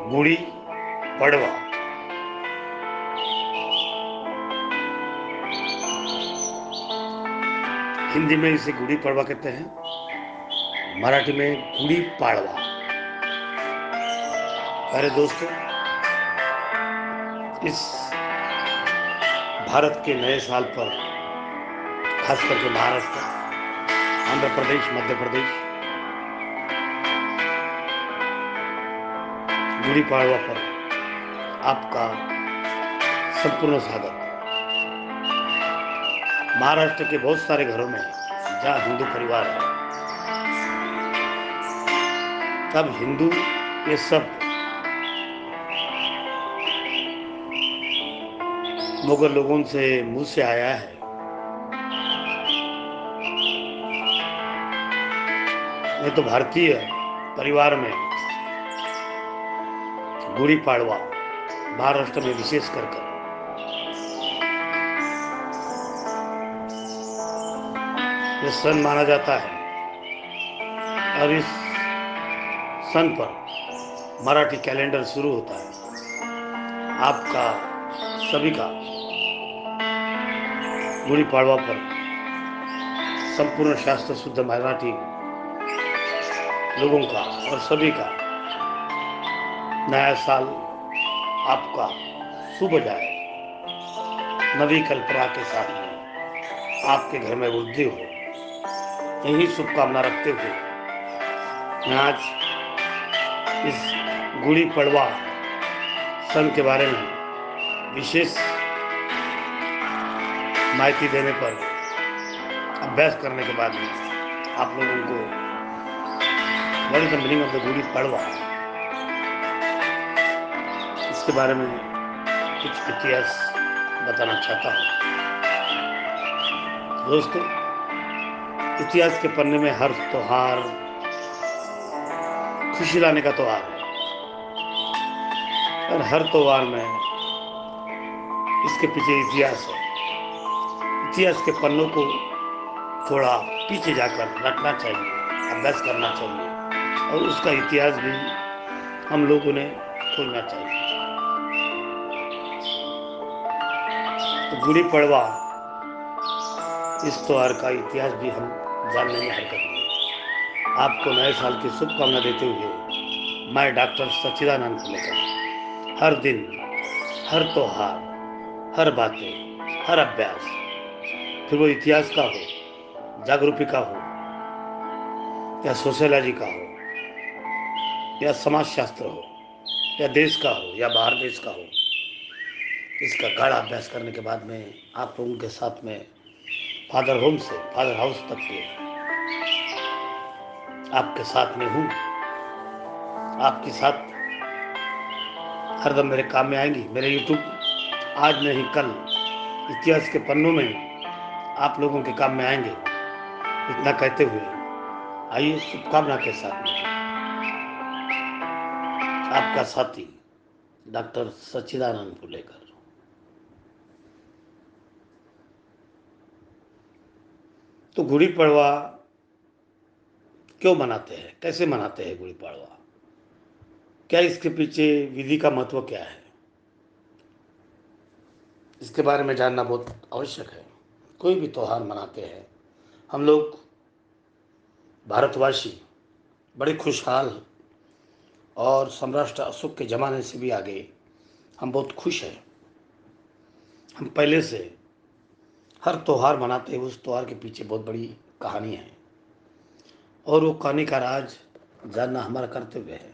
गुड़ी पड़वा। हिंदी में इसे गुड़ी पड़वा कहते हैं, मराठी में गुड़ी पाड़वा। प्यारे दोस्तों, इस भारत के नए साल पर खास करके महाराष्ट्र, आंध्र प्रदेश, मध्य प्रदेश गुड़ी पाड़वा पर आपका संपूर्ण स्वागत। महाराष्ट्र के बहुत सारे घरों में जहाँ हिंदू परिवार है, तब हिंदू ये सब मुगल लोगों से मुंह से आया है। नहीं तो भारतीय परिवार में गुड़ी पाड़वा महाराष्ट्र में विशेष कर ये सन माना जाता है और इस सन पर मराठी कैलेंडर शुरू होता है। आपका सभी का गुड़ी पाड़वा पर संपूर्ण शास्त्र शुद्ध मराठी लोगों का और सभी का नया साल आपका शुभ जाए, नवी कल्पना के साथ में आपके घर में वृद्धि हो, यही शुभकामना रखते हुए मैं आज इस गुड़ी पड़वा सन के बारे में विशेष माहिती देने पर अभ्यास करने के बाद में आप लोगों को what is the meaning of the Gudi Padwa, इसके बारे में कुछ इतिहास बताना चाहता हूँ। दोस्तों, इतिहास के पन्ने में हर त्योहार खुशी लाने का त्योहार है और हर त्योहार में इसके पीछे इतिहास है। इतिहास के पन्नों को थोड़ा पीछे जाकर रखना चाहिए, अभ्यास करना चाहिए और उसका इतिहास भी हम लोगों ने खोजना चाहिए। तो गुड़ी पड़वा इस त्योहार का इतिहास भी हम जानने में हरकत नहीं। आपको नए साल की शुभकामना देते हुए मैं डॉक्टर सच्चिदानंद लेकर हर दिन, हर त्योहार, हर बातें, हर अभ्यास, फिर वो इतिहास का हो, जागरूकता का हो, या सोशियोलॉजी का हो, या समाजशास्त्र हो, या देश का हो, या बाहर देश का हो, इसका गाढ़ा अभ्यास करने के बाद में आप लोगों के साथ में फादर होम से फादर हाउस तक के आपके साथ में हूँ। आपके साथ हरदम मेरे काम में आएंगी। मेरे यूट्यूब आज नहीं कल इतिहास के पन्नों में आप लोगों के काम में आएंगे। इतना कहते हुए आइए शुभकामना के साथ में आपका साथी डॉक्टर सच्चिदानंद पुलेकर। तो गुड़ी पड़वा क्यों मनाते हैं, कैसे मनाते हैं गुड़ी पड़वा, क्या इसके पीछे विधि का महत्व क्या है, इसके बारे में जानना बहुत आवश्यक है। कोई भी त्यौहार मनाते हैं हम लोग भारतवासी बड़े खुशहाल और सम्राट अशोक के ज़माने से भी आगे हम बहुत खुश हैं। हम पहले से हर त्यौहार मनाते हैं, उस त्यौहार के पीछे बहुत बड़ी कहानी है और वो कहानी का राज जानना हमारा कर्तव्य है।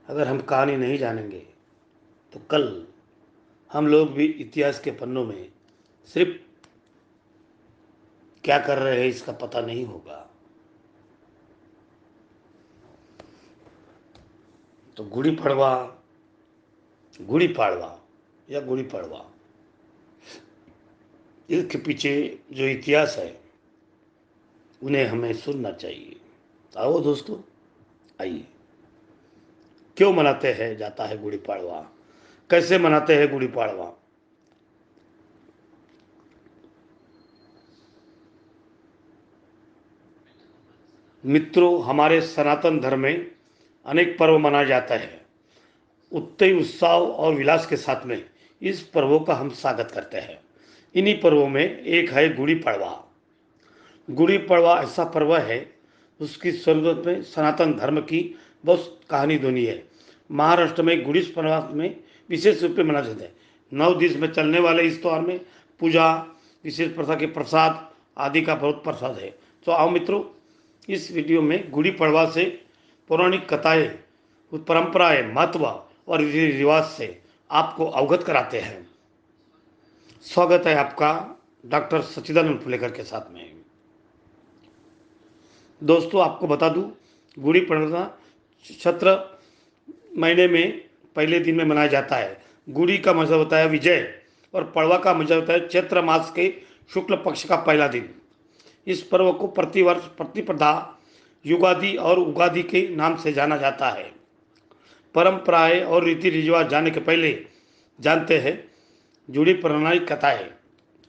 अगर हम कहानी नहीं जानेंगे तो कल हम लोग भी इतिहास के पन्नों में सिर्फ क्या कर रहे हैं इसका पता नहीं होगा। तो गुड़ी पड़वा, गुड़ी पाड़वा या गुड़ी पड़वा, इसके पीछे जो इतिहास है उन्हें हमें सुनना चाहिए। आओ दोस्तों, आइए। क्यों मनाते हैं जाता है गुड़ी पाड़वा, कैसे मनाते हैं गुड़ी पाड़वा। मित्रों, हमारे सनातन धर्म में अनेक पर्व मनाया जाता है। उतने ही उत्साह और विलास के साथ में इस पर्वों का हम स्वागत करते हैं। इन्हीं पर्वों में एक है गुड़ी पड़वा। गुड़ी पड़वा ऐसा पर्व है, उसकी शुरुआत में सनातन धर्म की बहुत कहानी धुनी है। महाराष्ट्र में गुड़ी पड़वा में विशेष रूप से मनाया जाता है। 9 दिन में चलने वाले इस त्योहार में पूजा, विशेष प्रथा के प्रसाद आदि का बहुत प्रसाद है। तो आओ मित्रों, इस वीडियो में गुड़ी पड़वा से पौराणिक कथाएं, परंपराएं, महत्व और रीति रिवाज से आपको अवगत कराते हैं। स्वागत है आपका डॉक्टर सच्चिदानंद फुलेकर के साथ में। दोस्तों, आपको बता दूं, गुड़ी पड़वा चैत्र महीने में पहले दिन में मनाया जाता है। गुड़ी का मतलब होता है विजय और पड़वा का मतलब होता है चैत्र मास के शुक्ल पक्ष का पहला दिन। इस पर्व को प्रतिवर्ष प्रतिपदा, युगादि और उगादि के नाम से जाना जाता है। परंपराएं और रीति रिवाज जानने के पहले जानते हैं जुड़ी पौराणिक कथाएं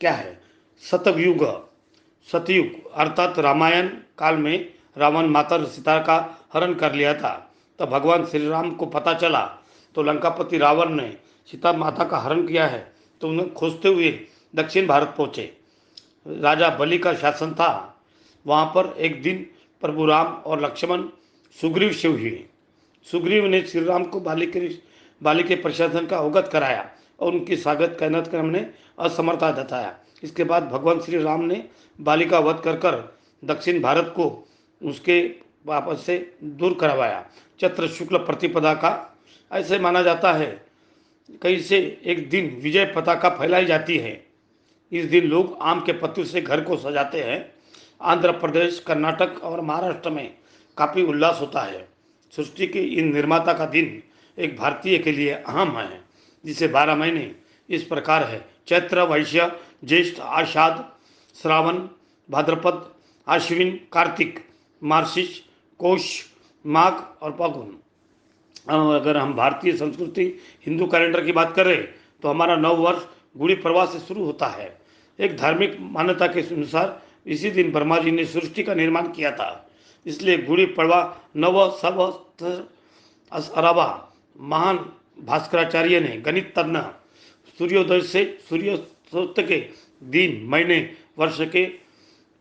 क्या है। सतयुग, सतयुग अर्थात रामायण काल में रावण माता सीता का हरण कर लिया था। तब भगवान श्री राम को पता चला तो लंकापति रावण ने सीता माता का हरण किया है, तो उन्हें खोजते हुए दक्षिण भारत पहुंचे। राजा बलि का शासन था। वहां पर एक दिन प्रभु राम और लक्ष्मण सुग्रीव से हुए। सुग्रीव ने श्री राम को बाली के प्रशासन का अवगत कराया और उनकी स्वागत कैनत कर हमने असमर्थता जताया। इसके बाद भगवान श्री राम ने बाली का वध कर दक्षिण भारत को उसके वापस से दूर करवाया। चैत्र शुक्ल प्रतिपदा का ऐसे माना जाता है कहीं से एक दिन विजय पताका फैलाई जाती है। इस दिन लोग आम के पत्तों से घर को सजाते हैं। आंध्र प्रदेश, कर्नाटक और महाराष्ट्र में काफ़ी उल्लास होता है। सृष्टि के इन निर्माता का दिन एक भारतीय के लिए अहम है, जिसे 12 महीने इस प्रकार है: चैत्र, वैश्य, ज्येष्ठ, आषाढ़, श्रावण, भाद्रपद, आश्विन, कार्तिक, मार्गशीर्ष, पौष, माघ और फागुन। अगर हम भारतीय संस्कृति हिंदू कैलेंडर की बात करें तो हमारा नव वर्ष गुड़ी पड़वा से शुरू होता है। एक धार्मिक मान्यता के अनुसार इसी दिन ब्रह्मा जी ने सृष्टि का निर्माण किया था, इसलिए गुड़ी पड़वा नव अरावा महान भास्कराचार्य ने गणित तज्ञ सूर्योदय से सूर्यास्त के दिन, महीने, वर्ष के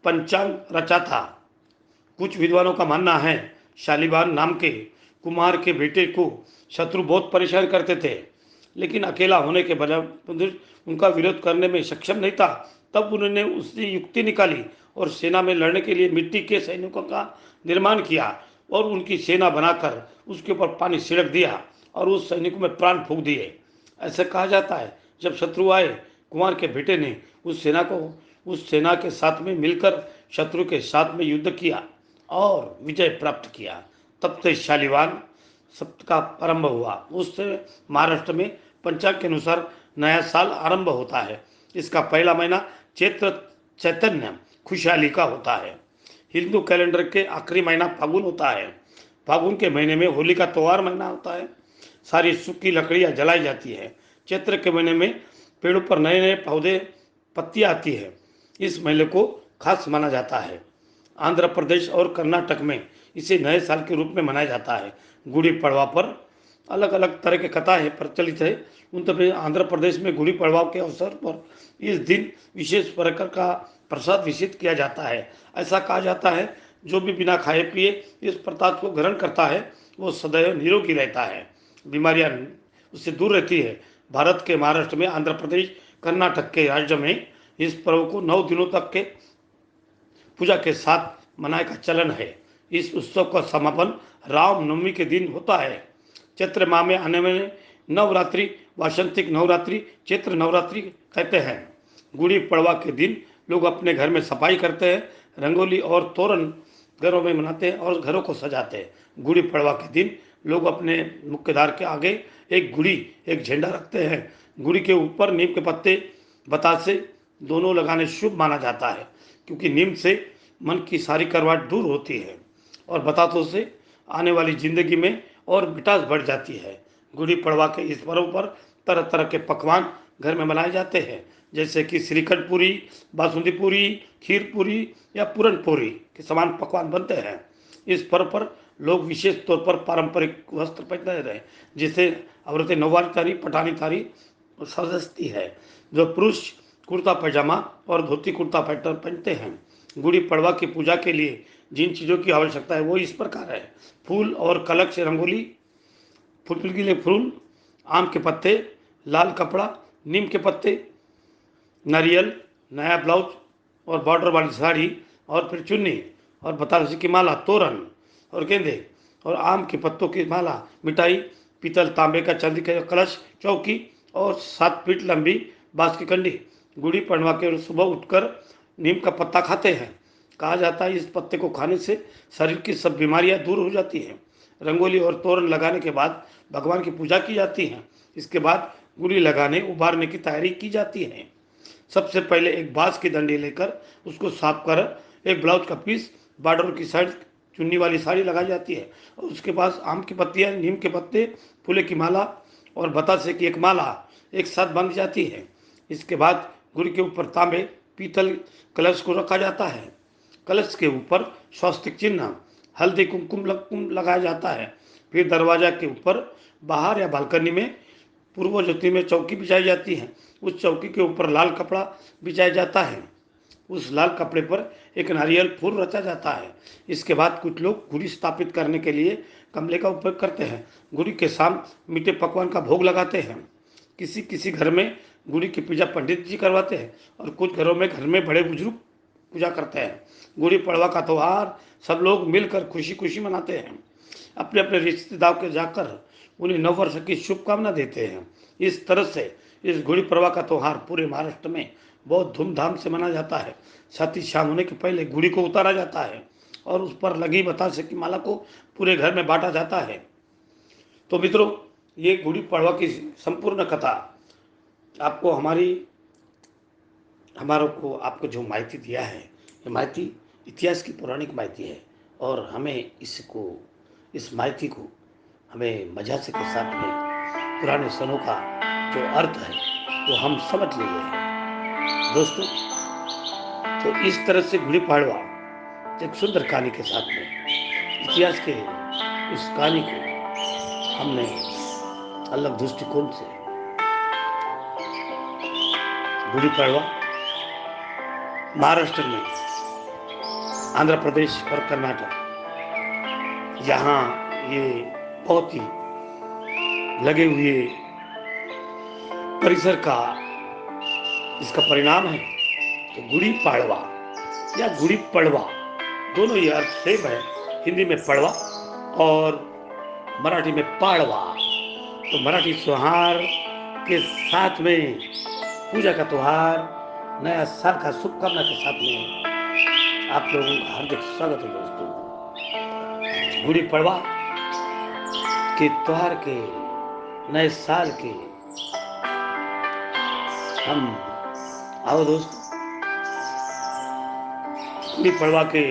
पंचांग रचा था। कुछ विद्वानों का मानना है शालिवान नाम के कुमार के बेटे को शत्रु बहुत परेशान करते थे, लेकिन अकेला होने के बजाय उनका विरोध करने में सक्षम नहीं था। तब उन्होंने उसकी युक्ति निकाली और सेना में लड़ने के लिए मिट्टी के सैनिकों का निर्माण किया और उनकी सेना बनाकर उसके ऊपर पानी छिड़क दिया और उस सैनिकों में प्राण फूंक दिए। ऐसे कहा जाता है जब शत्रु आए, कुमार के बेटे ने उस सेना के साथ में मिलकर शत्रु के साथ में युद्ध किया और विजय प्राप्त किया। तब से शालिवान शब्द का आरंभ हुआ। उससे महाराष्ट्र में पंचांग के अनुसार नया साल आरंभ होता है। इसका पहला महीना चैत्र चैतन्य खुशहाली का होता है। हिंदू कैलेंडर के आखिरी महीना फागुन होता है। फागुन के महीने में होली का त्योहार महीना होता है। सारी सूखी लकड़ियां जलाई जाती है। चैत्र के महीने में पेड़ों पर नए नए पौधे पत्तियां आती है। इस महीने को खास माना जाता है। आंध्र प्रदेश और कर्नाटक में इसे नए साल के रूप में मनाया जाता है। गुड़ी पड़वा पर अलग अलग तरह की कथाएं प्रचलित है। उन तभी आंध्र प्रदेश में गुड़ी पड़वा के अवसर पर इस दिन विशेष प्रकार का प्रसाद वितरित किया जाता है। ऐसा कहा जाता है जो भी बिना खाए पिए इस प्रसाद को ग्रहण करता है वो सदैव निरोगी रहता है, बीमारियां उससे दूर रहती है। भारत के महाराष्ट्र में, आंध्र प्रदेश, कर्नाटक के राज्य में इस पर्व को 9 दिनों तक के पूजा के साथ मनाने का चलन है। इस उत्सव का समापन रामनवमी के दिन होता है। चैत्र माह में आने वाले नवरात्रि वासंतिक नवरात्रि चैत्र नवरात्रि कहते हैं। गुड़ी पड़वा के दिन लोग अपने घर में सफाई करते हैं, रंगोली और तोरण घरों में मनाते हैं और घरों को सजाते हैं। गुड़ी पड़वा के दिन लोग अपने मुख्य द्वार के आगे एक झंडा रखते हैं। गुड़ी के ऊपर नीम के पत्ते, बतासे दोनों लगाने शुभ माना जाता है, क्योंकि नीम से मन की सारी करवाहट दूर होती है और बतातों से आने वाली जिंदगी में और मिठास बढ़ जाती है। गुड़ी पड़वा के इस पर्व पर तरह तरह के पकवान घर में बनाए जाते हैं, जैसे कि श्रीखंड पूरी, बासुंदी पूरी, खीर पूरी या पूरन पूरी के समान पकवान बनते हैं। इस पर्व पर लोग विशेष तौर पर पारंपरिक वस्त्र पहनते रहे, जिसे औरतें नौवारी तारी, पठानी तारी सजती है, जो पुरुष कुर्ता पैजामा और धोती कुर्ता पहनते हैं। गुड़ी पड़वा की पूजा के लिए जिन चीज़ों की आवश्यकता है वो इस प्रकार है: फूल और कलक से रंगोली, फूल के लिए फूल, आम के पत्ते, लाल कपड़ा, नीम के पत्ते, नारियल, नया ब्लाउज और बॉर्डर वाली साड़ी, और फिर चुन्नी और बतासे की माला, तोरण और गेंदे और आम के पत्तों की माला, मिठाई, पीतल, तांबे का, चांदी का कलश, चौकी और 7 फीट लंबी बांस की कंडी। गुड़ी पड़वा के सुबह उठकर नीम का पत्ता खाते हैं। कहा जाता है इस पत्ते को खाने से शरीर की सब बीमारियां दूर हो जाती हैं। रंगोली और तोरण लगाने के बाद भगवान की पूजा की जाती है। इसके बाद गुड़ी लगाने उबारने की तैयारी की जाती है। सबसे पहले एक बांस की डंडी लेकर उसको साफ कर एक ब्लाउज का पीस, बॉर्डर की साइड चुन्नी वाली साड़ी लगाई जाती है, और उसके पास आम की पत्तियां, नीम के पत्ते, फूले की माला और बतासे की एक माला एक साथ बंध जाती है। इसके बाद गुड़ी के ऊपर तांबे पीतल कलश को रखा जाता है। कलश के ऊपर स्वस्तिक चिन्ह, हल्दी, कुमकुम लगाया जाता है। फिर दरवाजा के ऊपर बाहर या बालकनी में पूर्व ज्योति में चौकी बिछाई जाती है। उस चौकी के ऊपर लाल कपड़ा बिछाया जाता है। उस लाल कपड़े पर एक नारियल फूल रचा जाता है। इसके बाद कुछ लोग गुड़ी स्थापित करने के लिए गमले का उपयोग करते हैं। गुड़ी के शाम मीठे पकवान का भोग लगाते हैं। किसी किसी घर में गुड़ी की पूजा पंडित जी करवाते हैं, और कुछ घरों में घर में बड़े बुजुर्ग पूजा करते हैं। गुड़ी पड़वा का त्यौहार सब लोग मिलकर खुशी खुशी मनाते हैं। अपने अपने रिश्तेदारों के जाकर उन्हें नव वर्ष की शुभकामना देते हैं। इस तरह से इस गुड़ी पड़वा का त्यौहार पूरे महाराष्ट्र में बहुत धूमधाम से मनाया जाता है। साथ ही शाम होने के पहले गुड़ी को उतारा जाता है और उस पर लगी बतासे की माला को पूरे घर में बांटा जाता है। तो मित्रों, ये गुड़ी पड़वा की संपूर्ण कथा आपको आपको जो माहिती दिया है, ये माहिती इतिहास की पौराणिक माहिती है, और हमें इस माहिती को हमें मजाक के साथ में पुराने सनों का जो अर्थ है वो हम समझ लिए हैं दोस्तों। तो इस तरह से गुड़ी पड़वा एक सुंदर कहानी के साथ में इतिहास के उस कहानी को हमने अलग दृष्टिकोण से गुड़ी पड़वा महाराष्ट्र में, आंध्र प्रदेश और कर्नाटक, यहाँ ये बहुत ही लगे हुए परिसर का इसका परिणाम है। तो गुड़ी पड़वा या गुड़ी पड़वा दोनों ही अर्थ सेम है। हिंदी में पड़वा और मराठी में पाड़वा। तो मराठी त्योहार के साथ में पूजा का त्योहार, नया साल का शुभकामना के साथ में आप लोगों का हार्दिक स्वागत है दोस्तों। गुड़ी पड़वा के त्योहार के, नए साल के हम आओ दोस्तों, गुड़ी पड़वा के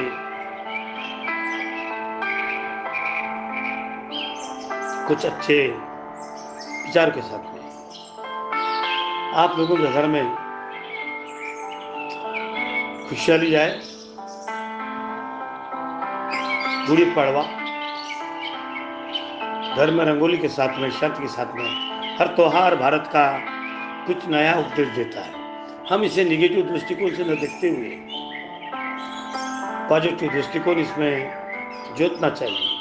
कुछ अच्छे विचार के साथ में आप लोगों के घर में खुशहाली जाए। गुड़ी पड़वा घर में रंगोली के साथ में, शर्त के साथ में, हर त्योहार भारत का कुछ नया उपदेश देता है। हम इसे निगेटिव दृष्टिकोण से न देखते हुए पॉजिटिव दृष्टिकोण इसमें जोतना चाहिए।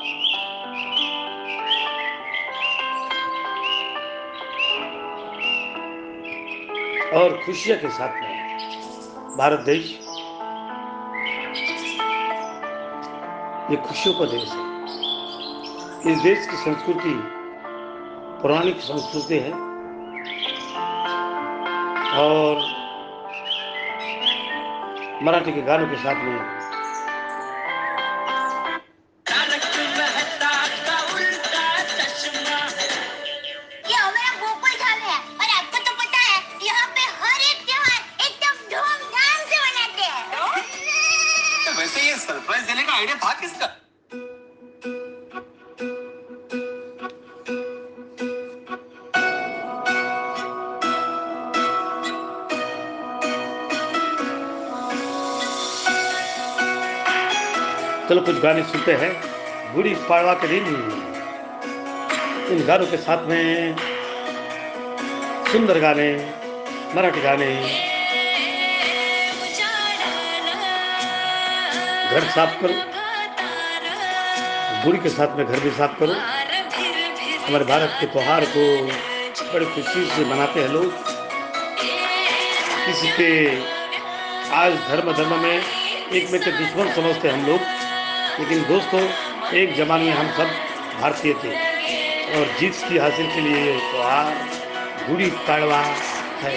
और खुशियों के साथ में भारत देश ये खुशियों का देश है। इस देश की संस्कृति पौराणिक संस्कृति है, और मराठी के गानों के साथ में सरप्राइज देने का आइडिया था किसका? चलो कुछ गाने सुनते हैं गुड़ी पड़वा के दिन इन गानों के साथ में सुंदर गाने, मराठी गाने, घर साफ करो, गुड़ी के साथ में घर भी साफ करो। हमारे भारत के त्योहार को बड़ी खुशी से मनाते हैं लोग। किसी के आज धर्म धर्म में एक में के दुश्मन समझते हम लोग, लेकिन दोस्तों एक जमाने में हम सब भारतीय थे और जीत की हासिल के लिए ये त्योहार गुड़ी पड़वा है।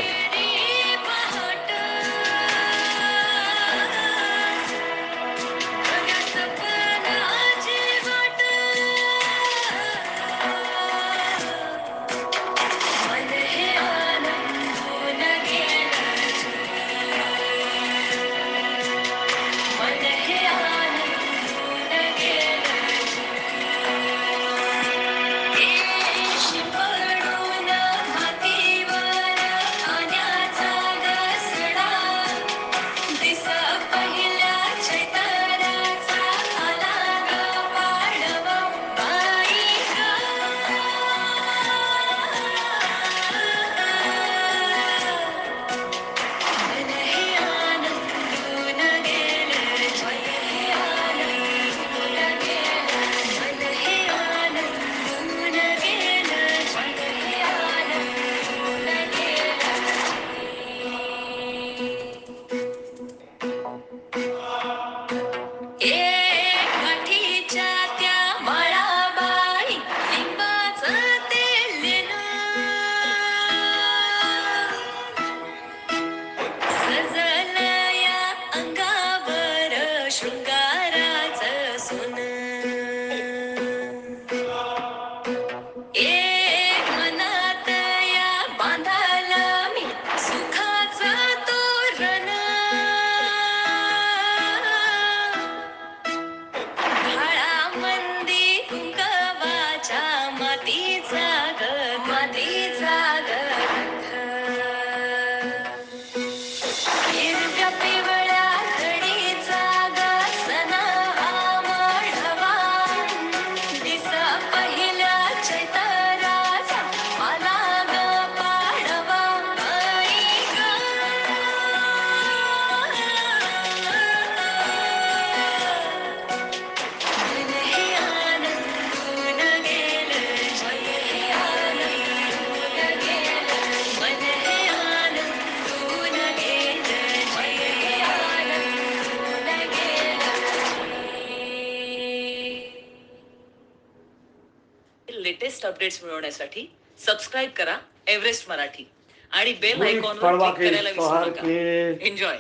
लेटेस्ट अपडेट्स मिळवण्यासाठी सबस्क्राइब करा एव्हरेस्ट मराठी आणि बेल गुड़ी आयकॉनवर पड़वा क्लिक के करायला विसरू त्योहार नका. के एन्जॉय.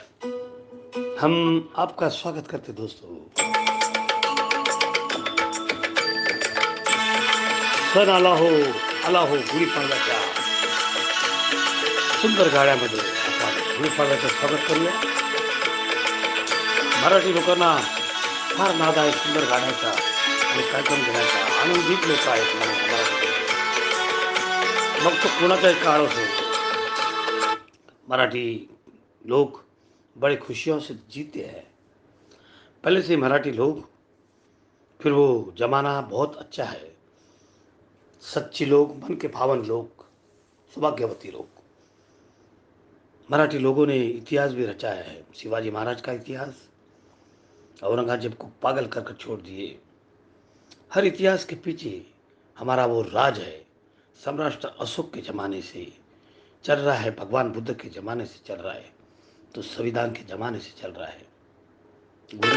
हम आपका स्वागत करते दोस्तों। सण आला हो गुढी पाडव्याच्या सुंदर गाड्यामध्ये आपण गुढी पाडव्याचं स्वागत करूया। मराठी लोकांना फार नाद आहे सुंदर गाण्याचा आणि कार्यक्रम घेण्याचा। आनंदित लोक आहेत मराठी, मग तो कोणाचाही काळ असो। मराठी लोग बड़े खुशियों से जीते हैं। पहले से मराठी लोग, फिर वो जमाना बहुत अच्छा है। सच्ची लोग, मन के भावन लोग, सौभाग्यवती लोग। मराठी लोगों ने इतिहास भी रचाया है। शिवाजी महाराज का इतिहास, औरंगजेब को पागल कर छोड़ दिए। हर इतिहास के पीछे हमारा वो राज है। सम्राट अशोक के ज़माने से चल रहा है, भगवान बुद्ध के ज़माने से चल रहा है, तो संविधान के ज़माने से चल रहा है। गुरु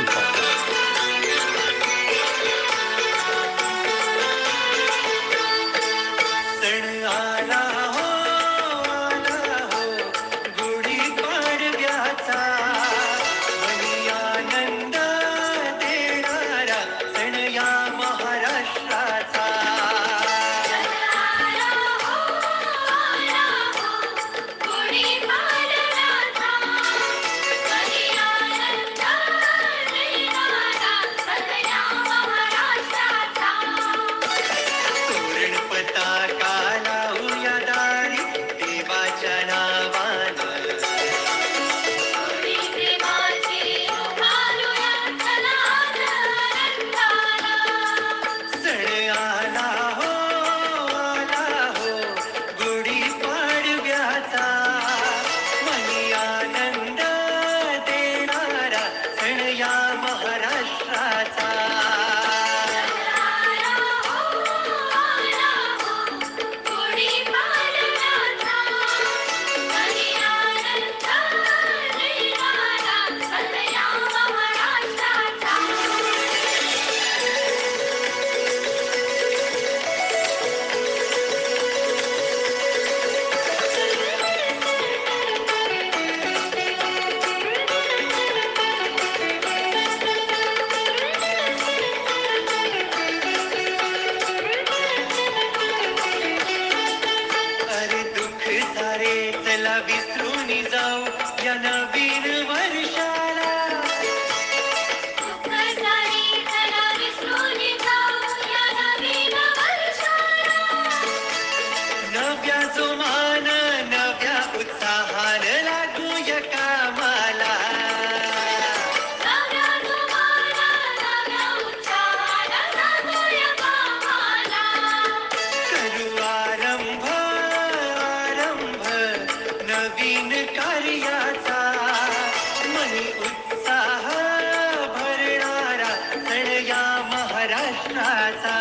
सुखाचा.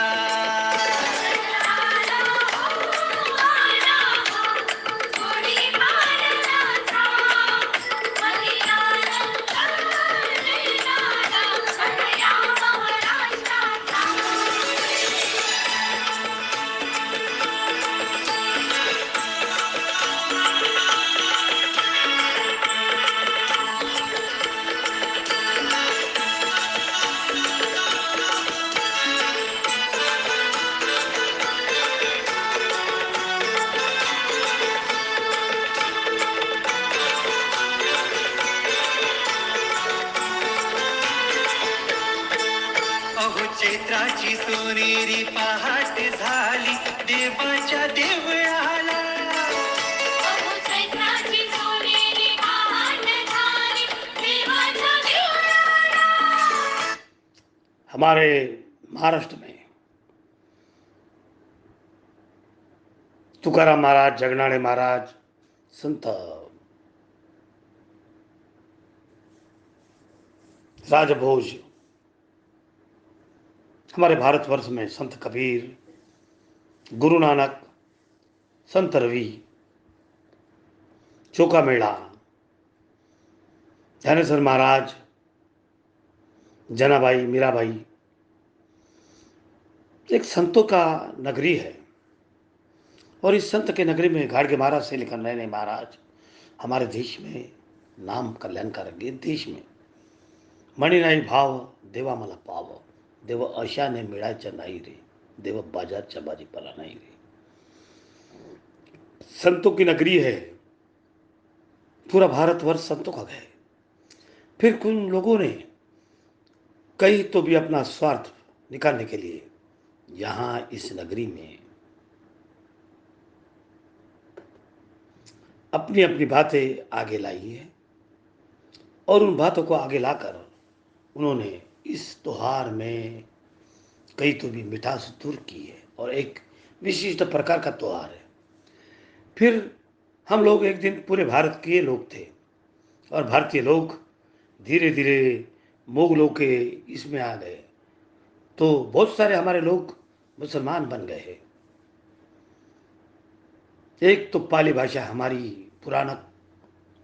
अहो चैत्राची सोनेरी पहाट झाली देवाच्या देवळाला. हमारे महाराष्ट्र में तुकाराम महाराज, जगनाड़े महाराज, संत राजभोज, हमारे भारतवर्ष में संत कबीर, गुरु नानक, संत रवि, चोका मेला, ज्ञानेश्वर महाराज, जनाबाई, मीराबाई, एक संतों का नगरी है। और इस संत के नगरी में गाड़गे महाराज से लेकर नए नए महाराज हमारे देश में नाम कल्याण का रंगे। देश में मणी नाही भाव देवा मला पाव, देव अशाने मिळायच्या नाही रे, देव बाजारच्या भाजीपाला नाही रे। संतों की नगरी है, पूरा भारतवर्ष संतों का है। फिर कुछ लोगों ने कहीं तो भी अपना स्वार्थ निकालने के लिए यहां इस नगरी में अपनी अपनी बातें आगे लाई है और उन बातों को आगे लाकर उन्होंने इस त्योहार में कई तो भी मिठास दूर की है और एक विशिष्ट प्रकार का त्योहार है। फिर हम लोग एक दिन पूरे भारत के लोग थे और भारतीय लोग धीरे धीरे मुगलों के इसमें आ गए, तो बहुत सारे हमारे लोग मुसलमान बन गए हैं। एक तो पाली भाषा हमारी पुराना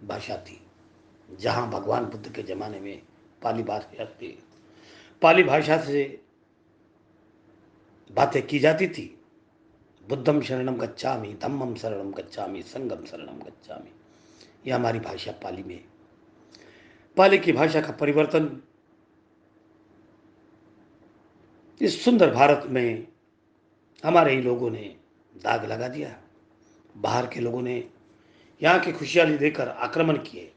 भाषा थी, जहाँ भगवान बुद्ध के ज़माने में पाली भाषा थी। पाली भाषा से बातें की जाती थी। बुद्धम शरणम गच्छामि, धम्मम शरणम गच्छामि, संगम शरणम गच्छामि। यह हमारी भाषा पाली में। पाली की भाषा का परिवर्तन इस सुंदर भारत में हमारे ही लोगों ने दाग लगा दिया। बाहर के लोगों ने यहाँ की खुशहाली देकर आक्रमण किए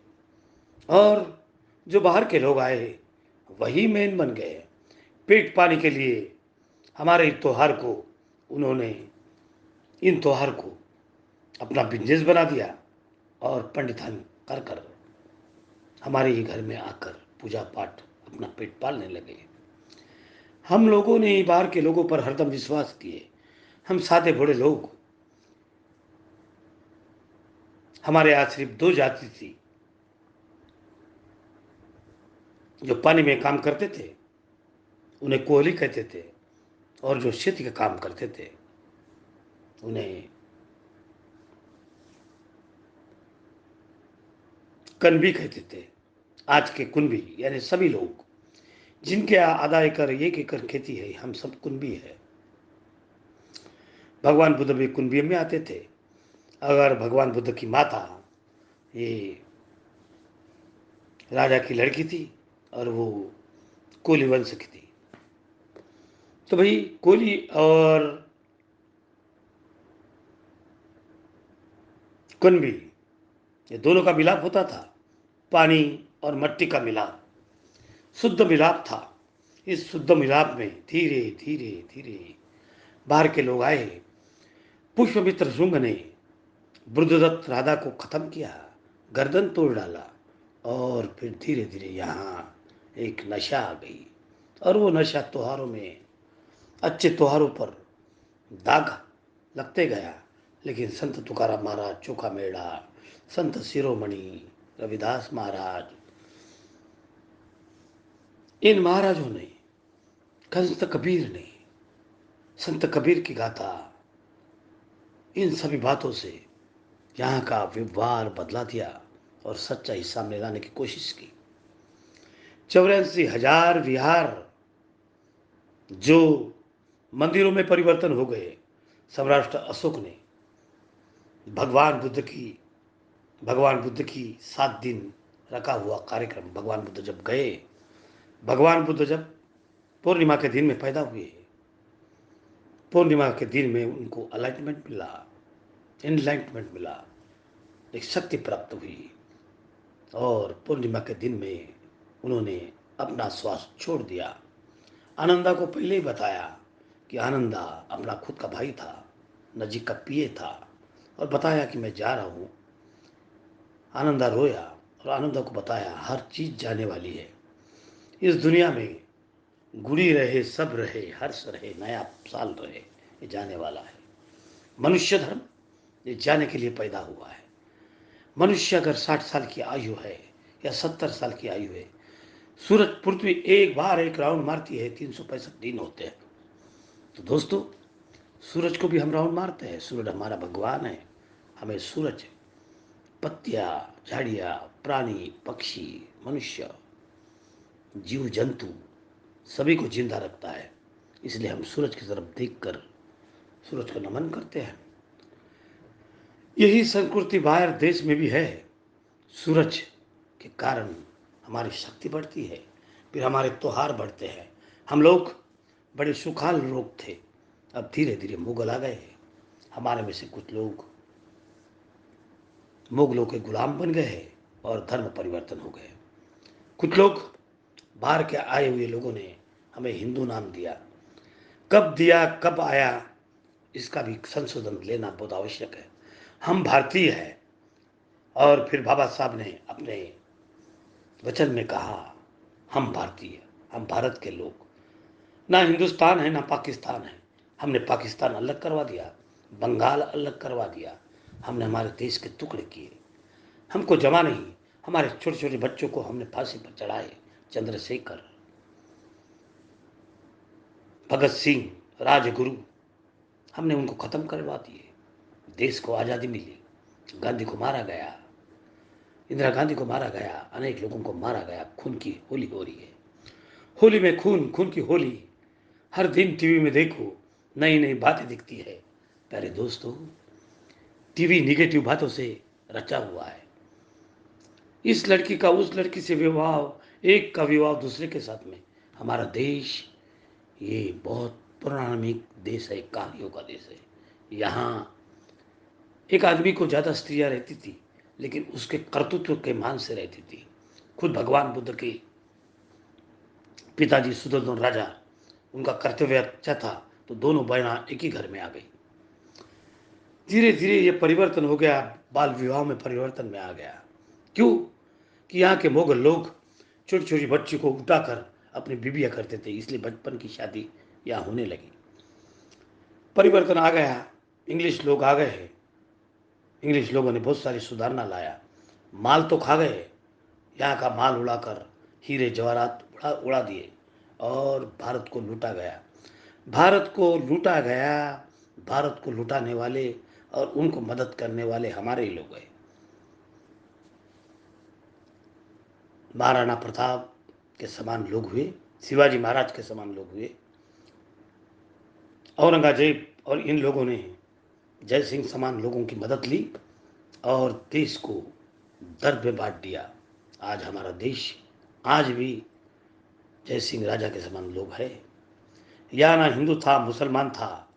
और जो बाहर के लोग आए वही मेन बन गए। पेट पाने के लिए हमारे त्योहार को उन्होंने इन त्योहार को अपना बिजनेस बना दिया और पंडितान कर कर हमारे ही घर में आकर पूजा पाठ अपना पेट पालने लगे। हम लोगों ने बाहर के लोगों पर हरदम विश्वास किए। हम सादे भोले लोग, हमारे यहाँ सिर्फ दो जाति थी, जो पानी में काम करते थे उन्हें कोहली कहते थे और जो खेती का काम करते थे उन्हें कनबी कहते थे। आज के कुनबी यानी सभी लोग जिनके आधा एकड़ एक एकड़ खेती है, हम सब कुनबी है। भगवान बुद्ध भी कुनबी में आते थे। अगर भगवान बुद्ध की माता ये राजा की लड़की थी और वो कोली वंश की थी, तो भाई कोली और कुनबी ये दोनों का मिलाप होता था। पानी और मट्टी का मिलाप, शुद्ध मिलाप था। इस शुद्ध मिलाप में धीरे धीरे धीरे बाहर के लोग आए। पुष्पमित्र शुंग ने बुद्धदत्त राधा को खत्म किया, गर्दन तोड़ डाला और फिर धीरे धीरे यहाँ एक नशा आ गई और वो नशा त्योहारों में, अच्छे त्योहारों पर दाग लगते गया। लेकिन संत तुकाराम महाराज, चोखा मेड़ा, संत शिरोमणि रविदास महाराज, इन महाराजों ने, संत कबीर ने संत कबीर की गाथा, इन सभी बातों से यहाँ का व्यवहार बदला दिया और सच्चाई सामने लाने की कोशिश की। 84,000 विहार जो मंदिरों में परिवर्तन हो गए, सम्राट अशोक ने भगवान बुद्ध की भगवान बुद्ध की 7 दिन रखा हुआ कार्यक्रम, भगवान बुद्ध जब गए, भगवान बुद्ध जब पूर्णिमा के दिन में पैदा हुए, पूर्णिमा के दिन में उनको अलाइटमेंट मिला, एनलाइटमेंट मिला, एक शक्ति प्राप्त हुई और पूर्णिमा के दिन में उन्होंने अपना श्वास छोड़ दिया। आनंदा को पहले ही बताया कि आनंदा अपना खुद का भाई था, नजीक का पिए था, और बताया कि मैं जा रहा हूँ। आनंदा रोया और आनंदा को बताया हर चीज़ जाने वाली है, इस दुनिया में गुड़ी रहे, सब रहे, हर्ष रहे, नया साल रहे, ये जाने वाला है। मनुष्य धर्म ये जाने के लिए पैदा हुआ है। मनुष्य अगर 60 साल की आयु है या 70 साल की आयु है, सूरज पृथ्वी एक बार एक राउंड मारती है, 365 दिन होते हैं। तो दोस्तों, सूरज को भी हम राउंड मारते हैं। सूरज हमारा भगवान है, हमें सूरज, पत्तियाँ, झाड़ियाँ, प्राणी, पक्षी, मनुष्य, जीव जंतु सभी को जिंदा रखता है। इसलिए हम सूरज की तरफ देखकर सूरज को नमन करते हैं। यही संस्कृति बाहर देश में भी है। सूरज के कारण हमारी शक्ति बढ़ती है, फिर हमारे त्योहार बढ़ते हैं। हम लोग बड़े सुखाल लोग थे, अब धीरे धीरे मुगल आ गए। हमारे में से कुछ लोग मुगलों के गुलाम बन गए और धर्म परिवर्तन हो गए। कुछ लोग बाहर के आए हुए लोगों ने हमें हिंदू नाम दिया। कब दिया, कब आया, इसका भी संशोधन लेना बहुत आवश्यक है। हम भारतीय हैं। और फिर बाबा साहब ने अपने वचन में कहा, हम भारतीय, हम भारत के लोग, ना हिंदुस्तान है ना पाकिस्तान है। हमने पाकिस्तान अलग करवा दिया, बंगाल अलग करवा दिया, हमने हमारे देश के टुकड़े किए। हमको जमा नहीं, हमारे छोटे छोटे बच्चों को हमने फांसी पर चढ़ाए। चंद्रशेखर, भगत सिंह, राजगुरु, हमने उनको खत्म करवा दिए। देश को आज़ादी मिली, गांधी को मारा गया, इंदिरा गांधी को मारा गया, अनेक लोगों को मारा गया। खून की होली हो रही है। होली में खून, खून की होली हर दिन टीवी में देखो, नई नई बातें दिखती है। प्यारे दोस्तों, टीवी निगेटिव बातों से रचा हुआ है। इस लड़की का उस लड़की से विवाह, एक का विवाह दूसरे के साथ में। हमारा देश ये बहुत पौराणिक देश है, कहानियों का देश है। यहाँ एक आदमी को ज़्यादा स्त्रियाँ रहती थी, लेकिन उसके कर्तृत्व के मान से रहती थी। खुद भगवान बुद्ध के पिताजी सुदर्शन राजा, उनका कर्तव्य अच्छा था, तो दोनों बहना एक ही घर में आ गई। धीरे धीरे ये परिवर्तन हो गया, बाल विवाह में परिवर्तन में आ गया। क्यों? कि यहाँ के मुगल लोग छोटी छोटी बच्ची को उठाकर अपनी बीबियाँ करते थे, इसलिए बचपन की शादी यहाँ होने लगी। परिवर्तन आ गया, इंग्लिश लोग आ गए हैं। इंग्लिश लोगों ने बहुत सारी सुधारना लाया। माल तो खा गए, यहाँ का माल उड़ाकर हीरे जवाहरात उड़ा दिए और भारत को लूटा गया। भारत को लूटा गया। भारत को लुटाने वाले और उनको मदद करने वाले हमारे ही लोग हैं। महाराणा प्रताप के समान लोग हुए, शिवाजी महाराज के समान लोग हुए, औरंगजेब, और इन लोगों ने जय सिंह समान लोगों की मदद ली और देश को दर्द में बांट दिया। आज हमारा देश आज भी जय सिंह राजा के समान लोग हैं। यहाँ ना हिंदू था, मुसलमान था।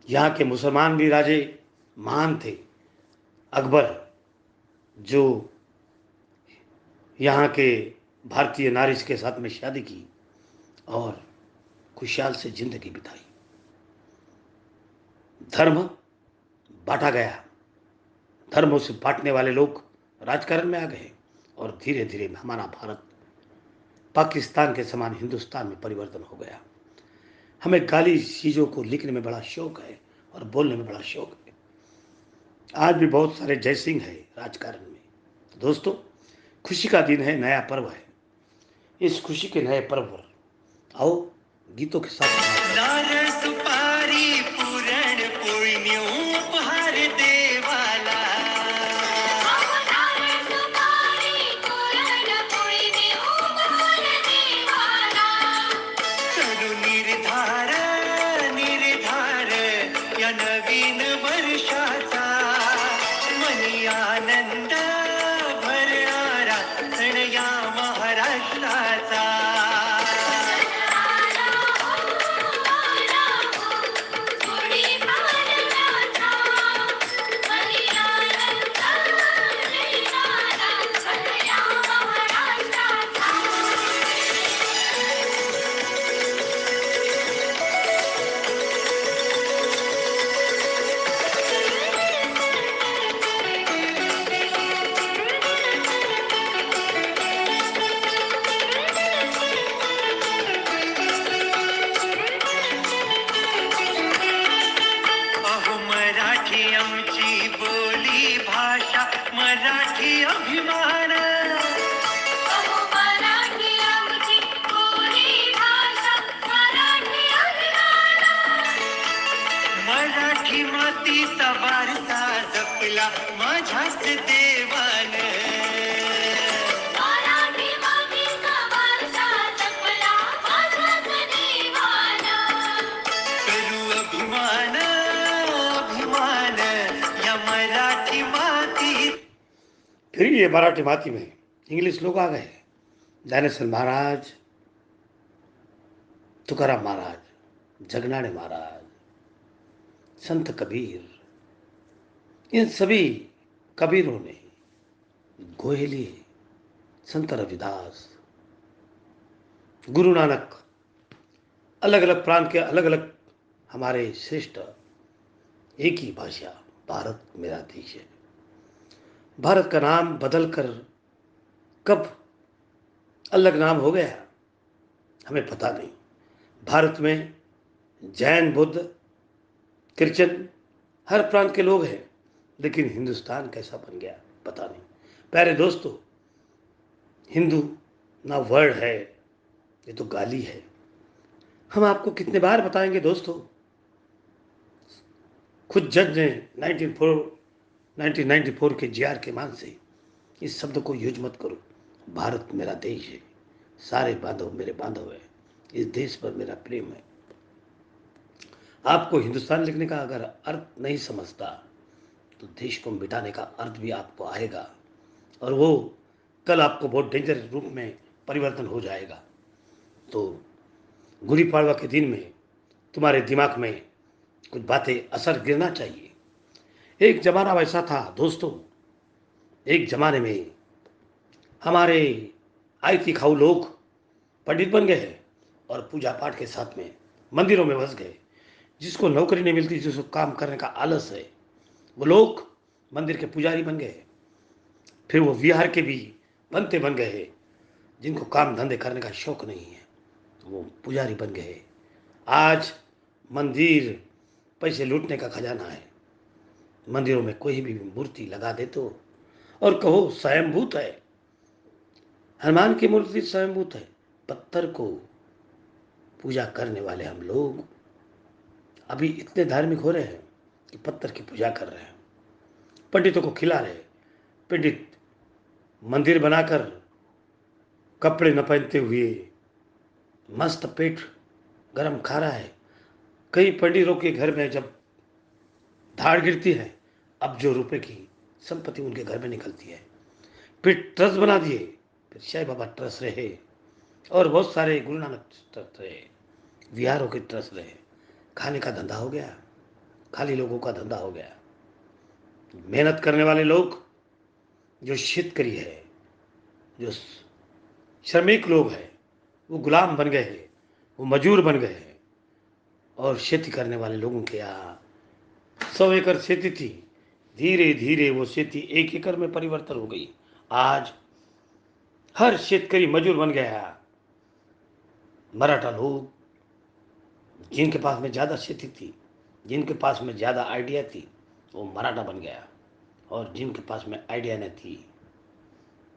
यहाँ के मुसलमान भी राजे महान थे। अकबर, जो यहाँ के भारतीय नारी के साथ में शादी की और खुशहाल से जिंदगी बिताई। धर्म बांटा गया, धर्मों से बांटने वाले लोग राजकारण में आ गए और धीरे धीरे हमारा भारत पाकिस्तान के समान हिंदुस्तान में परिवर्तन हो गया। हमें गाली चीज़ों को लिखने में बड़ा शौक है और बोलने में बड़ा शौक है। आज भी बहुत सारे जय सिंह है राजकारण में। दोस्तों, खुशी का दिन है, नया पर्व है। इस खुशी के नए पर्व पर आओ गीतों के साथ सुनाता हूँ। नारळ सुपारी पुरण पोळी नेऊन उपहार देवाला. करू निर्धार निर्धार या नवीन वर्षाचा, मनी आनंद भरणारा सण या महाराष्ट्राचा. अहो मराठी आमची बोली भाषा, मराठी अभिमान. मराठी मातीचा वारसा जपला माझ्याच देवान. करू अभिमान अभिमान या मराठी माती. फिर ये मराठी माती में इंग्लिश लोग आ गए. ज्ञानेश्वर महाराज, तुकाराम महाराज, जगनाड़े महाराज, संत कबीर, इन सभी कबीरों ने, गोहेली, संत रविदास, गुरु नानक, अलग अलग प्रांत के अलग अलग हमारे श्रेष्ठ, एक ही भाषा, भारत मेरा देश है. भारत का नाम बदलकर कब अलग नाम हो गया हमें पता नहीं. भारत में जैन, बुद्ध, क्रिश्चियन हर प्रांत के लोग हैं, लेकिन हिंदुस्तान कैसा बन गया पता नहीं. प्यारे दोस्तों, हिंदू ना वर्ड है, ये तो गाली है. हम आपको कितने बार बताएंगे दोस्तों. खुद जज ने 1994 के जीआर के मान से इस शब्द को यूज मत करो. भारत मेरा देश है, सारे बांधव मेरे बांधव है, इस देश पर मेरा प्रेम है. आपको हिंदुस्तान लिखने का अगर अर्थ नहीं समझता तो देश को मिटाने का अर्थ भी आपको आएगा, और वो कल आपको बहुत डेंजर रूप में परिवर्तन हो जाएगा. तो गुड़ी पड़वा के दिन में तुम्हारे दिमाग में कुछ बातें असर गिरना चाहिए. एक जमाना वैसा था दोस्तों, एक जमाने में हमारे आयती खाऊ लोग पंडित बन गए हैं और पूजा पाठ के साथ में मंदिरों में बस गए. जिसको नौकरी नहीं मिलती, जिसको काम करने का आलस है, वो लोग मंदिर के पुजारी बन गए. फिर वो विहार के भी बनते बन गए. जिनको काम धंधे करने का शौक नहीं है वो पुजारी बन गए. आज मंदिर पैसे लूटने का खजाना है. मंदिरों में कोई भी मूर्ति लगा दे तो, और कहो स्वयंभूत है. हनुमान की मूर्ति स्वयंभूत है. पत्थर को पूजा करने वाले हम लोग अभी इतने धार्मिक हो रहे हैं कि पत्थर की पूजा कर रहे हैं, पंडितों को खिला रहे. पंडित मंदिर बनाकर कपड़े न पहनते हुए मस्त पेट गरम खा रहा है. कई पंडितों के घर में जब धाड़ गिरती है, अब जो रुपए की संपत्ति उनके घर में निकलती है. फिर ट्रस्ट बना दिए, फिर शाह बाबा ट्रस्ट रहे, और बहुत सारे गुरु नानक ट्रस्ट रहे, विहारों के ट्रस्ट रहे. खाने का धंधा हो गया, खाली लोगों का धंधा हो गया. मेहनत करने वाले लोग, जो शेतकरी है, जो श्रमिक लोग हैं, वो गुलाम बन गए हैं, वो मजूर बन गए हैं. और खेती करने वाले लोगों के यहाँ 100 एकड़ खेती थी, धीरे धीरे वो खेती 1 एकड़ में परिवर्तन हो गई. आज हर शेतकरी मजूर बन गया. मराठा लोग, जिनके पास में ज़्यादा खेती थी, जिनके पास में ज़्यादा आइडिया थी, वो मराठा बन गया, और जिनके पास में आइडिया न थी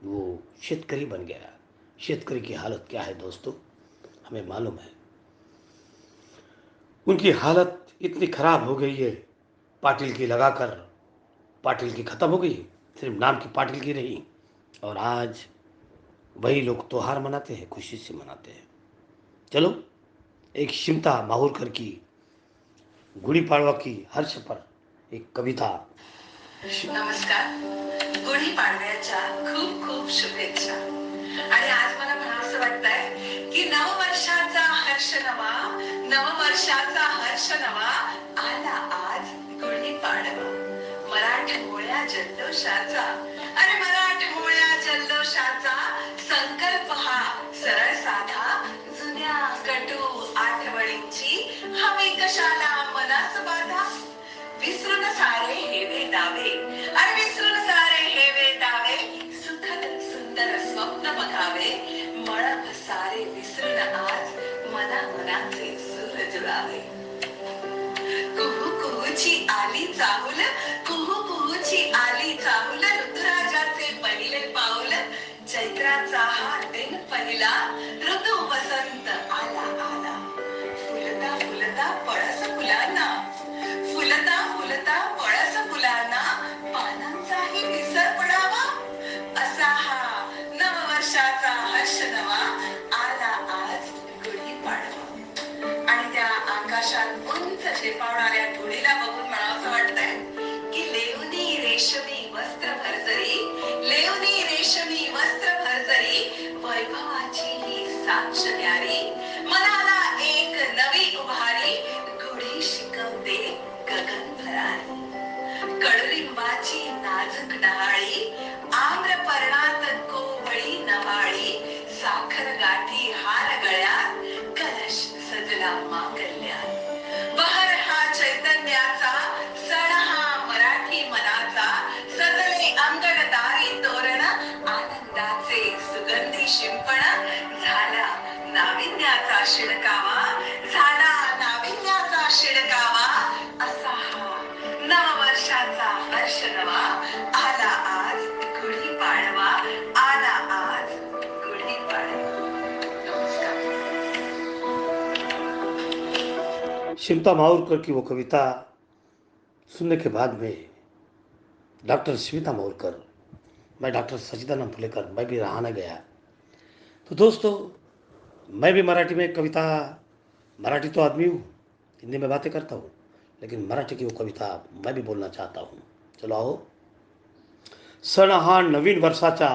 वो शेतकरी बन गया. शेतकरी की हालत क्या है दोस्तों, हमें मालूम है. उनकी हालत इतनी खराब हो गई है, पाटिल की लगाकर पाटिल की खत्म हो गई, सिर्फ नाम की पाटिल की रही। और आज वही लोग त्योहार मनाते हैं, खुशी से मनाते हैं। चलो, एक शिमता माहूरकर की गुड़ी पाड़वा की हर्ष पर एक कविता। नमस्कार. गुढीपाडव्याच्या खूप खूप शुभेच्छा. आणि आज मला म्हणावंसं वाटतंय की नववर्षाचा हर्ष नवा आला आज गुढीपाडवा. मराठमोळ्या जल्लोषाचा, अरे मराठमोळ्या जल्लोषाचा संकल्प हा सरळ साधा, जुन्या कटू आठवणींची हवी कशाला मनास बाधा. विसरून सारे हेवे दावे, अरे विसरून सारे हेवे दावे, सुखद सुंदर स्वप्न बघावे. मळभ सारे विसरून आज मनाचे सूर जुळावे. कुहू कुहूची आली चाहुल, कुहू कुहूची आली चाहुल, ऋतुराजाचे पहिले पाऊल. चैत्राचा हा दिन पहिला, ऋतू वसंत आला आला. फुलता फुलता पळस फुलांना, फुलता फुलता पळस फुलांना, पानांचाही विसर पडावा. असा हा नववर्षाचा हर्ष नवा आला आज गुढीपाडवा. आणि त्या आकाशात उंच झेपावणाऱ्या धुळीला बघून म्हणावंसं वाटतंय की लेवनी रेशमी वस्त्र भरजरी, लेवनी रेशमी वस्त्र भरजरी, वैभवाची ही साक्ष न्यारी, मनाला एक नवी उभारी, गुढी शिकवते गगन भरारी. कडुलिंबाची नाजूक डहाळी, आम्रपर्णात कोवळी नवाळी, साखर गाठी हार गळ्यात, कलश सजला मांगल्यात. बहर हा चैतन्याचा, सण हा मराठी मनाचा, सजले अंगणदारी तोरण, आनंदाचे सुगंधी शिंपण. झाला नाविन्याचा शिडकावा, झाला नाविन्याचा शिडकावा. असा हा नववर्षाचा हर्ष नवा आला आज गुढीपाडवा, आला आज गुढीपाडवा. नमस्कार. शिमता माहूरकर की वो कविता सुनने के बाद में डॉक्टर स्मिता माहूरकर, मैं डॉक्टर सचिदानंद फुलेकर, मैं भी रहा न गया। तो दोस्तों, मैं भी मराठी में कविता, मराठी तो आदमी हूँ, हिंदी में बातें करता हूँ, लेकिन मराठी की वो कविता मैं भी बोलना चाहता हूँ. चलो आओ. सण हा नवीन वर्षाचा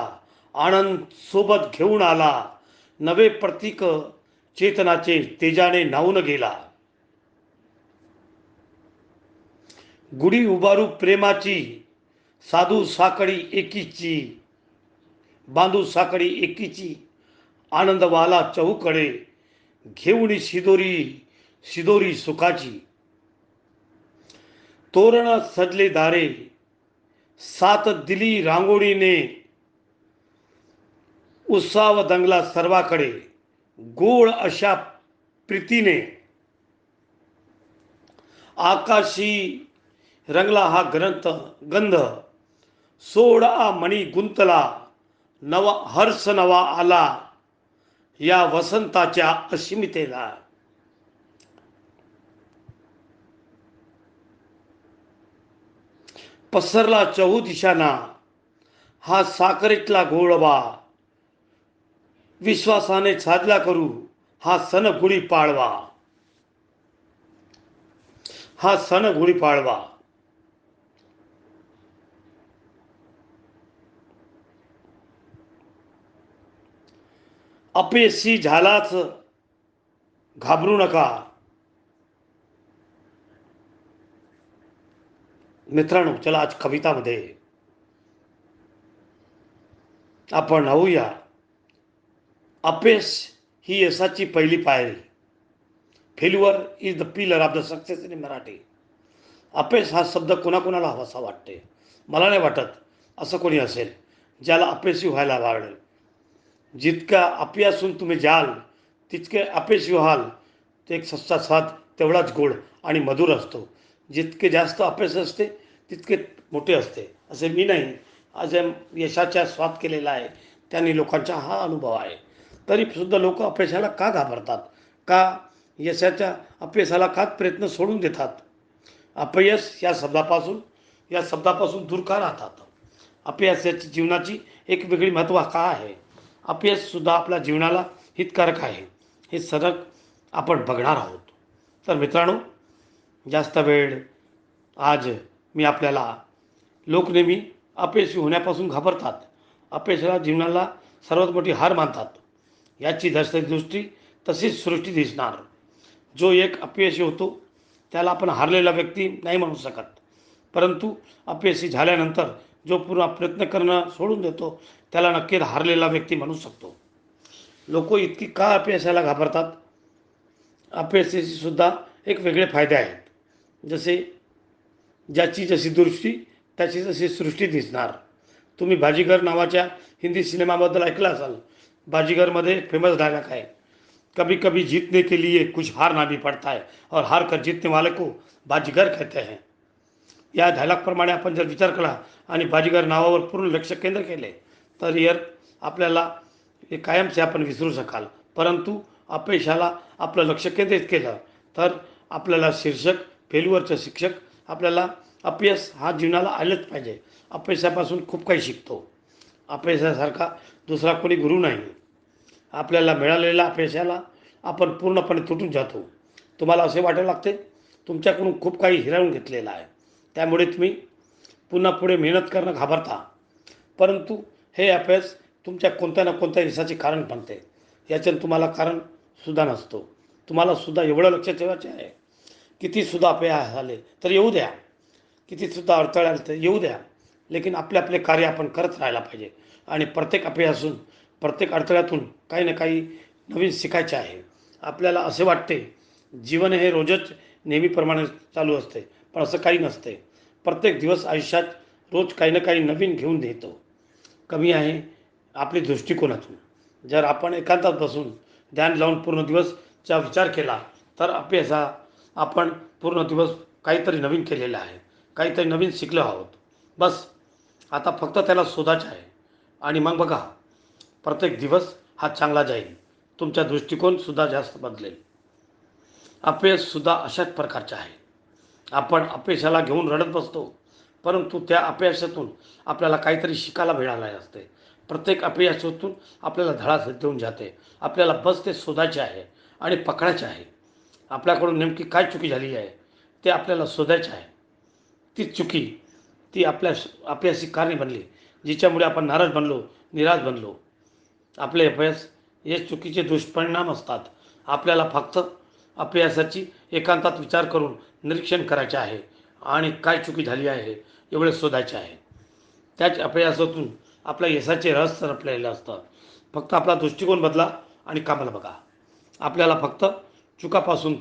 आनंद सोबत घेऊन आला, नवे प्रतीक चेतनाचे तेजाने नावून गेला. गुढी उभारू प्रेमाची, साधू साखळी एकीची, बांधू साखळी एकीची, आनंदवाला चहूकडे घेऊन शिदोरी शिदोरी सुखाची. तोरण सजले दारे, सात दिली रांगोळीने, उत्साह दंगला सर्वाकडे, गोड अशा प्रीतीने. आकाशी रंगला हा गंध, सोडा मणी गुंतला, नवा हर्ष नवा आला या वसंताच्या असीमितेला. पसरला चहू दिशांना हा साखरेतला गोळबा, विश्वासाने साजला करू हा सण गुढीपाडवा, हा सण गुढीपाडवा. अपयशी झालाच घाबरू नका मित्रांनो. चला आज कवितामध्ये आपण होऊया, अपयश ही यशाची पहिली पायरी. Failure is the pillar of the success in Marathi. अपयश हा शब्द कोणाकोणाला हवासा वाटते. मला नाही वाटत असं कोणी असेल ज्याला अपयशी व्हायला आवडेल. जितका अपयशातून तुम्ही जाल तितके अपयशी व्हाल. ते एक सच्चा स्वाद तेवढाच गोड आणि मधुर असतो. जितके जास्त अपयश असते तितके मोठे असते. असे मी नाही, आज यशाचा स्वाद केलेला आहे, त्यांनी लोकांचा हा अनुभव आहे. तरी सुद्धा लोक अपयशाला का घाबरतात, का यशाच्या अपयशाला का प्रयत्न सोडून देतात? अपयश या शब्दापासून दूर का राहतात? अपयशाची जीवनाची एक वेगळी महत्त्व का आहे? अपयशसुद्धा आपल्या जीवनाला हितकारक आहे, हे सरळ आपण बघणार आहोत. तर मित्रांनो, जास्त वेळ आज मी आपल्याला लोक नेहमी अपयशी होण्यापासून घाबरतात. अपयशाला जीवनाला सर्वात मोठी हार मानतात. याची दृष्टी तशीच सृष्टी दिसणार. जो एक अपयशी होतो त्याला आपण हारलेला व्यक्ती नाही म्हणू शकत, परंतु अपयशी झाल्यानंतर जो पुन्हा प्रयत्न करणं सोडून देतो त्याला नक्कीच हारलेला व्यक्ती म्हणू शकतो. लोक इतकी का अपयशाला घाबरतात? अपयशाचे सुद्धा एक वेगळे फायदे आहेत. जसे ज्याची जशी दृष्टी त्याची जशी सृष्टी दिसणार. तुम्ही बाजीगर नावाच्या हिंदी सिनेमाबद्दल ऐकलं असाल. बाजीगरमध्ये एक फेमस डायलॉग आहे, कभी कभी जीतने के लिए कुछ हारना भी पड़ता है और हार कर जीतने वाले को बाजीगर कहते हैं. या डायलॉगप्रमाणे आपण जर विचार केला आणि बाजीगर नावावर पूर्ण लक्ष केंद्र केले तर आपल्याला हे कायमचे आपण विसरू शकाल. परंतु अपयशाला आपलं लक्ष केंद्रित केलं तर आपल्याला शीर्षक फेल्युअरचं शिक्षक आपल्याला अपयश हा जीवनाला आलंच पाहिजे. अपयशापासून खूप काही शिकतो. अपयशासारखा दुसरा कोणी गुरु नाही. आपल्याला मिळालेल्या अपयशाला आपण पूर्णपणे तुटून जातो. तुम्हाला असे वाटायला लागते तुमच्याकडून खूप काही हिरावून घेतलेलं आहे, त्यामुळे तुम्ही पुन्हा पुढे मेहनत करणं घाबरता. परंतु हे अपयश तुमच्या कोणत्या ना कोणत्या यशाचे कारण बनते. याच्यात तुम्हाला कारणसुद्धा नसतो. तुम्हाला सुद्धा एवढं लक्ष ठेवायचे आहे, कितीसुद्धा अपयश आले तर येऊ द्या, कितीसुद्धा अडथळे आले तर येऊ द्या, लेकिन आपले कार्य आपण करत राहायला पाहिजे. आणि प्रत्येक अपयशातून प्रत्येक अडथळ्यातून काही ना काही नवीन शिकायचे आहे. आपल्याला असे वाटते जीवन हे रोजच नेहमीप्रमाणे चालू असते, पण असं काही नसते. प्रत्येक दिवस आयुष्यात रोज काही ना काही नवीन घेऊन येतो. कमी आहे आपली दृष्टिकोनातून. जर आपण एकांतात बसून ध्यान लावून पूर्ण दिवसचा विचार केला तर अपयशा आपण पूर्ण दिवस काहीतरी नवीन केलेलं आहे, काहीतरी नवीन शिकलो आहोत. बस आता फक्त त्याला शोधायचं आहे आणि मग बघा प्रत्येक दिवस हा चांगला जाईल. तुमचा दृष्टिकोनसुद्धा जास्त बदलेल. अपयशसुद्धा अशाच प्रकारचे आहे. आपण अपयशाला घेऊन रडत बसतो, परंतु त्या अपयशातून आपल्याला काहीतरी शिकायला मिळाले असते. प्रत्येक अपयशातून आपल्याला धडा देऊन जाते. आपल्याला बस ते शोधायचे आहे आणि पकडायचे आहे. आपल्याकडून नेमकी काय चुकी झाली आहे ते आपल्याला शोधायचे आहे. ती चुकी ती अपयशी कारणे बनली, जिच्यामुळे आपण नाराज बनलो, निराश बनलो. आपले अपयश हे चुकीचे दुष्परिणाम असतात. आपल्याला फक्त अपयशाची एकांतात विचार करून निरीक्षण करायचे आहे आणि काय चुकी झाली आहे एवढे शोधायचे आहे. त्याच अपयशातून आपल्या यशाचे रहस्य लपलेलं असतं. फक्त आपला दृष्टिकोन बदला आणि कामाला बघा. आपल्याला फक्त चुकापासून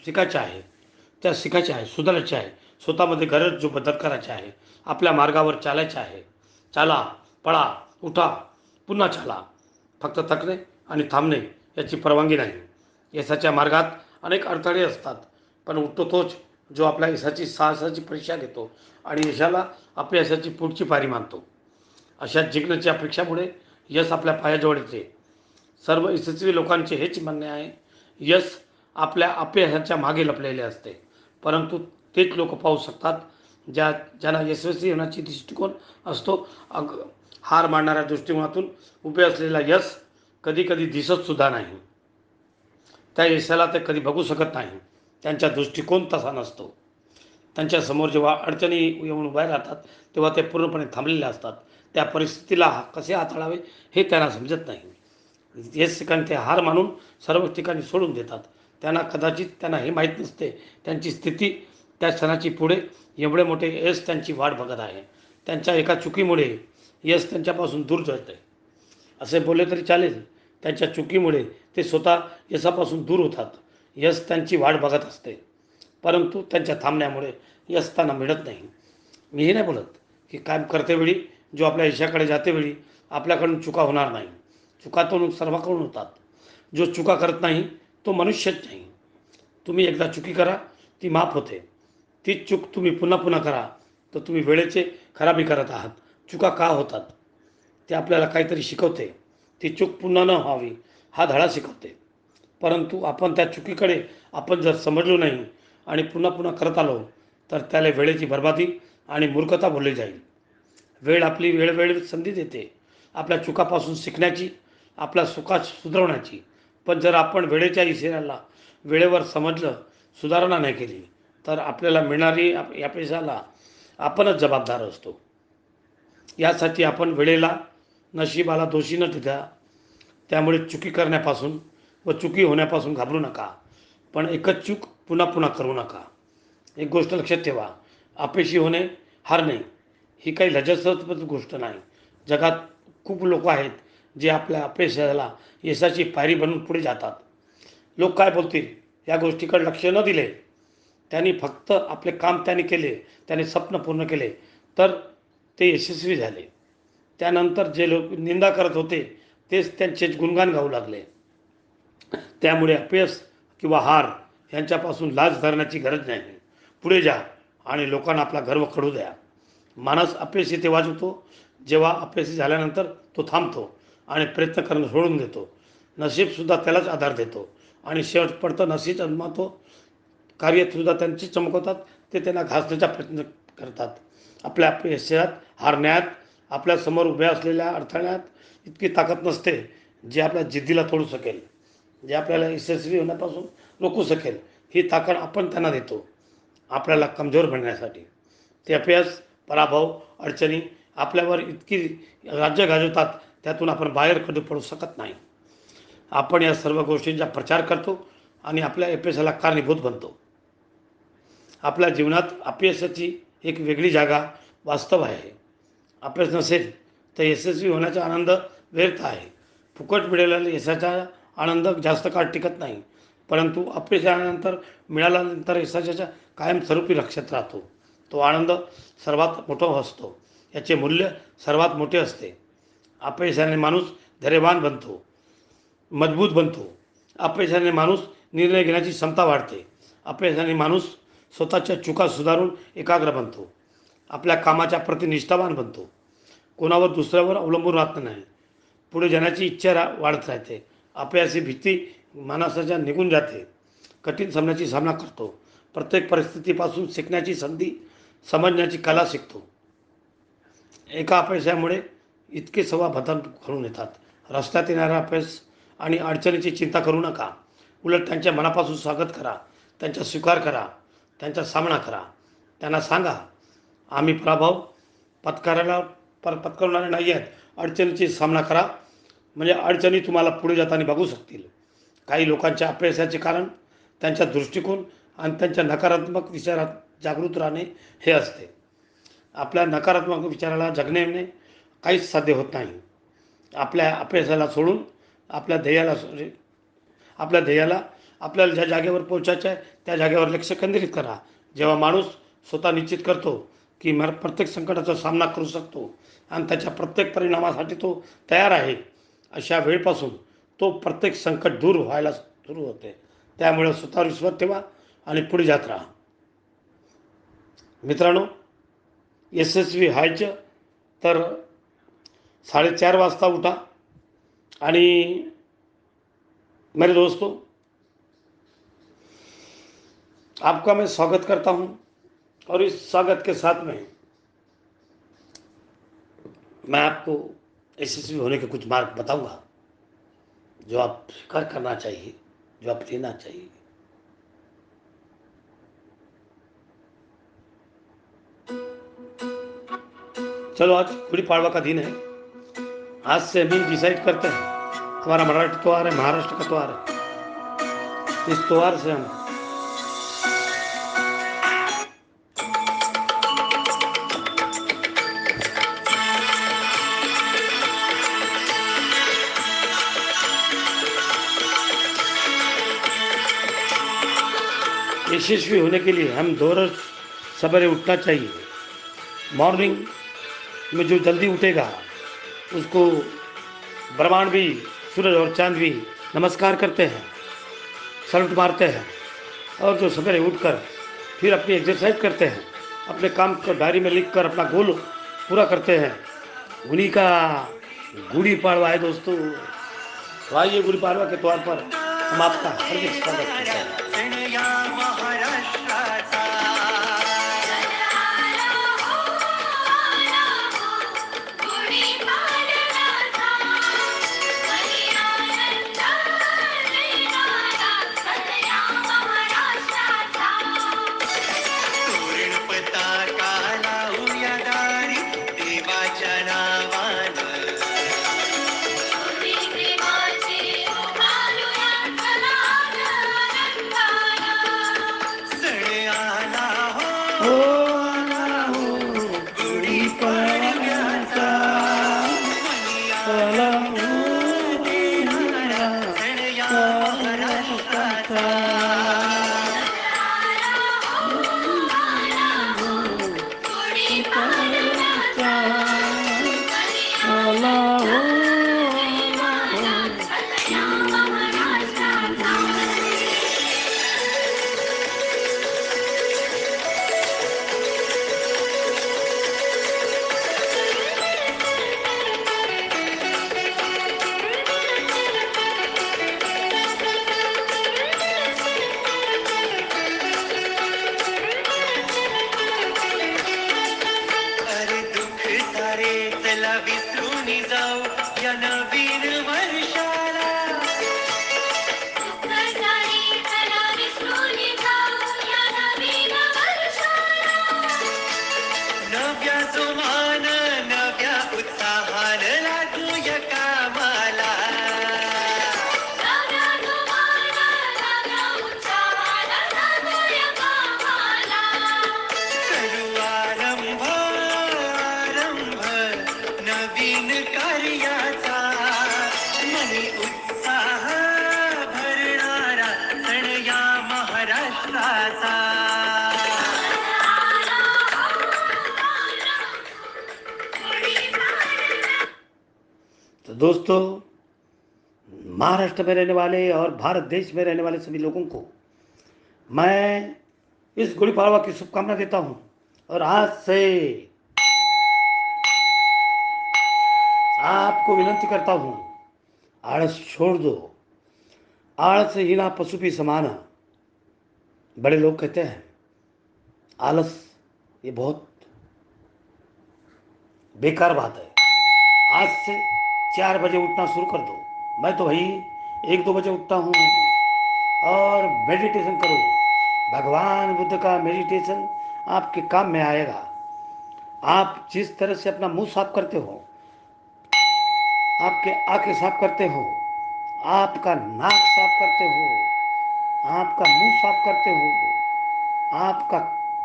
शिकायचे आहे, त्या शिकायचे आहे, सुधारायचे आहे. स्वतःमध्ये गरज जो बदल करायचे आहे. आपल्या मार्गावर चालायचे आहे. चाला, पळा, उठा, पुन्हा चाला. फक्त थकणे आणि थांबणे याची परवानगी नाही. यशाच्या मार्गात अनेक अडथळे असतात, पण उठतो तोच जो आपल्या यशाची साहसाची परीक्षा घेतो आणि यशाला अपयशाची पुढची पायरी मानतो. अशा जिंकण्याच्या अपेक्षामुळे यश आपल्या पायाजवळ येते. सर्व यशस्वी लोकांचे हेच म्हणणे आहे, यश आपल्या अपयशाच्या मागे लपलेले असते. परंतु तेच लोक पाहू शकतात ज्यांना यशस्वी होण्याची दृष्टिकोन असतो. हार मानणाऱ्या दृष्टिकोनातून उभे असलेला यश कधी कधी दिसतसुद्धा नाही. त्या यशाला ते कधी बघू शकत नाही. त्यांचा दृष्टिकोन तसा नसतो. त्यांच्यासमोर जेव्हा अडचणी येऊन उभ्या राहतात तेव्हा ते पूर्णपणे थांबलेले असतात. त्या परिस्थितीला कसे हाताळावे हे त्यांना समजत नाही. हेच ठिकाणी ते हार मानून सर्व ठिकाणी सोडून देतात. त्यांना हे माहीत नसते त्यांची स्थिती त्या क्षणाची पुढे एवढे मोठे यश त्यांची वाट बघत आहे. त्यांच्या एका चुकीमुळे यश त्यांच्यापासून दूर जाते असे बोलले तरी चालेल. त्यांच्या चुकीमुळे ते स्वतः यशापासून दूर होतात. यश त्यांची वाट बघत असते, परंतु त्यांच्या थांबण्यामुळे यश त्यांना मिळत नाही. मी हे नाही बोलत की काम करतेवेळी जो आपल्या यशाकडे जातेवेळी आपल्याकडून चुका होणार नाही. चुका तो सर्वांकडून होतात. जो चुका करत नाही तो मनुष्यच नाही. तुम्ही एकदा चुकी करा ती माफ होते. तीच चूक तुम्ही पुन्हा पुन्हा करा तर तुम्ही वेळेचे खराबी करत आहात. चुका का होतात ते आपल्याला काहीतरी शिकवते. ती चूक पुन्हा न व्हावी हा धडा शिकवते. परंतु आपण त्या चुकीकडे आपण जर समजलो नाही आणि पुन्हा पुन्हा करत आलो तर त्याला वेळेची बर्बादी आणि मूर्खता बोलली जाईल. वेळ आपली वेळोवेळी संधी देते आपल्या चुकापासून शिकण्याची, आपल्या सुखात सुधारवण्याची. पण जर आपण वेळेच्या इशाऱ्याला वेळेवर समजलं, सुधारणा नाही केली तर आपल्याला मिळणारी अपयशाला आपणच जबाबदार असतो. यासाठी आपण वेळेला, नशिबाला दोषी न ठरता त्यामुळे चुकी करण्यापासून व चुकी होण्यापासून घाबरू नका. पण एकच चूक पुन्हा पुन्हा करू नका. एक गोष्ट लक्षात ठेवा, अपयशी होणे हार नाही, ही काही लज्जास्पद गोष्ट नाही. जगात खूप लोक आहेत जे आपल्या अपयशाला यशाची पायरी बनवून पुढे जातात. लोक काय बोलतील या गोष्टीकडे लक्ष न दिले, त्यांनी फक्त आपले काम त्यांनी केले, त्यांनी स्वप्न पूर्ण केले तर ते यशस्वी झाले. त्यानंतर जे लोक निंदा करत होते तेच त्यांचे गुणगान गाऊ लागले. त्यामुळे अपयश किंवा हार यांच्यापासून लाज धरण्याची गरज नाही. पुढे जा आणि लोकांना आपला गर्व कळू द्या. माणूस अपयशी तेव्हा होतो जेव्हा अपयशी झाल्यानंतर तो थांबतो आणि प्रयत्न करणं सोडून देतो. नशीबसुद्धा त्यालाच आधार देतो आणि शेवट पडतं नशीब अजमावतो. कार्यसुद्धा त्यांची चमकवतात, ते त्यांना घासण्याचा प्रयत्न करतात. आपल्या अपयशात, हारण्यात, आपल्यासमोर उभ्या असलेल्या अडथळ्यात इतकी ताकद नसते जे आपल्या जिद्दीला तोडू शकेल, जे आपल्याला यशस्वी होण्यापासून रोखू शकेल. ही ताकद आपण त्यांना देतो आपल्याला कमजोर बनण्यासाठी. ते अपयश, पराभव, अडचणी आपल्यावर इतकी राज्य गाजवतात, त्यातून आपण बाहेर कधी पडू शकत नाही. आपण या सर्व गोष्टींचा प्रचार करतो आणि आपल्या अपयशाला कारणीभूत बनतो. आपल्या जीवनात अपयशाची एक वेगळी जागा वास्तव आहे. अपयश नसेल तर यशस्वी होण्याचा आनंद व्यर्थ आहे. फुकट मिळालेल्या यशाचा आनंद जास्त काळ टिकत नाही, परंतु अपयशानंतर मिळाल्यानंतर यशाच्या कायमस्वरूपी लक्षात राहतो. तो आनंद सर्वात मोठा असतो, याचे मूल्य सर्वात मोठे असते. अपयशाने माणूस धैर्यवान बनतो, मजबूत बनतो. अपयशाने माणूस निर्णय घेण्याची क्षमता वाढते. अपयशाने माणूस स्वतःच्या चुका सुधारून एकाग्र बनतो. आपल्या कामाच्या प्रति निष्ठावान बनतो. कोणावर दुसऱ्यावर अवलंबून राहत नाही. पुढे जाण्याची इच्छा वाढत राहते. अपयशाची भीती माणसाच्या निघून जाते. कठीण सामन्याची सामना करतो. प्रत्येक परिस्थितीपासून शिकण्याची संधी, समजण्याची कला शिकतो. एका अपयशामुळे इतके सव्वा बदल घडून येतात. रस्त्यात येणाऱ्या अपयश आणि अडचणीची चिंता करू नका. उलट त्यांच्या मनापासून स्वागत करा, त्यांचा स्वीकार करा, त्यांचा सामना करा. त्यांना सांगा, आम्ही पराभव पत्करणारे नाही आहेत. अडचणीची सामना करा, म्हणजे अडचणी तुम्हाला पुढे जाताना बघू शकतील. काही लोकांच्या अपयशाचे कारण त्यांचा दृष्टिकोन आणि त्यांच्या नकारात्मक विचारात जागृत राहणे हे असते. आपल्या नकारात्मक विचाराला जगण्याने काहीच साध्य होत नाही. आपल्या अपयशाला सोडून आपल्या ध्येयाला आपल्याला ज्या जागेवर पोहोचायचं आहे त्या जागेवर लक्ष केंद्रित करा. जेव्हा माणूस स्वतः निश्चित करतो की मला प्रत्येक संकटाचा सामना करू शकतो आणि त्याच्या प्रत्येक परिणामासाठी तो तयार आहे, अशा वेळपासून तो प्रत्येक संकट दूर व्हायला सुरू होते. त्यामुळे स्वतःवर विश्वास ठेवा आणि पुढे जात राहा. मित्रांनो, यशस्वी व्हायचं तर 4:30 वाजता उठा आणि मेरे दोस्तों, आपका मैं स्वागत करता हूं और इस स्वागत के साथ में मैं आपको यशस्वी होने के कुछ मार्ग बताऊंगा जो आप स्वीकार करना चाहिए, जो आप लेना चाहिए. चलो, आज गुड़ी पाड़वा का दिन है. आज से हम डिसाइड करते हैं, हमारा मराठी त्योहार है, महाराष्ट्र का त्योहार है. इस त्योहार से हम यशस्वी होने के लिए हम रोज सवेरे उठना चाहिए. मॉर्निंग में जो जल्दी उठेगा उसको ब्रह्मांड भी, सूरज और चांद भी नमस्कार करते हैं, सल्यूट मारते हैं. और जो सवेरे उठकर फिर अपनी एक्सरसाइज करते हैं, अपने काम को डायरी में लिखकर अपना गोल पूरा करते हैं. उन्हीं का गुड़ी पाड़वा है दोस्तों. तो आइए गुड़ी पाड़वा के त्योहार पर हम आपका हार्दिक स्वागत करते हैं। सण या महाराष्ट्राचा तोरण पताका लावूया दारी देवाच्या नावानं सण आला हो आला हो गुढी पडव्याचा, मनी आला आनंद हो देणारा सण या महाराष्ट्राचा गुढी पडव्याचा, आला हो, अरे दुःख सारे चला विसरून जाऊ या नवीन वर्षाला नव्या जोमान नव्या उत्साहान लागूया कामाला करू आरंभ आरंभ नवीन कार्याचा मनी उत्साह भरणारा सण या महाराष्ट्राचा तो दोस्तों, महाराष्ट्र में रहने वाले और भारत देश में रहने वाले सभी लोगों को मैं इस गुड़ी पड़वा की शुभकामना देता हूं। और आज से आपको विनती करता हूं, आलस छोड़ दो। आलस हीना पशु भी समान। बड़े लोग कहते हैं आलस ये बहुत बेकार बात है। आज से 4 बजे उठना शुरू कर दो। मैं तो भाई 1-2 बजे उठता हूँ और मेडिटेशन करो। भगवान बुद्ध का मेडिटेशन आपके काम में आएगा। आप जिस तरह से अपना मुंह साफ करते हो, आपके आंखें साफ करते हो, आपका नाक साफ करते हो, आपका मुंह साफ करते हो, आपका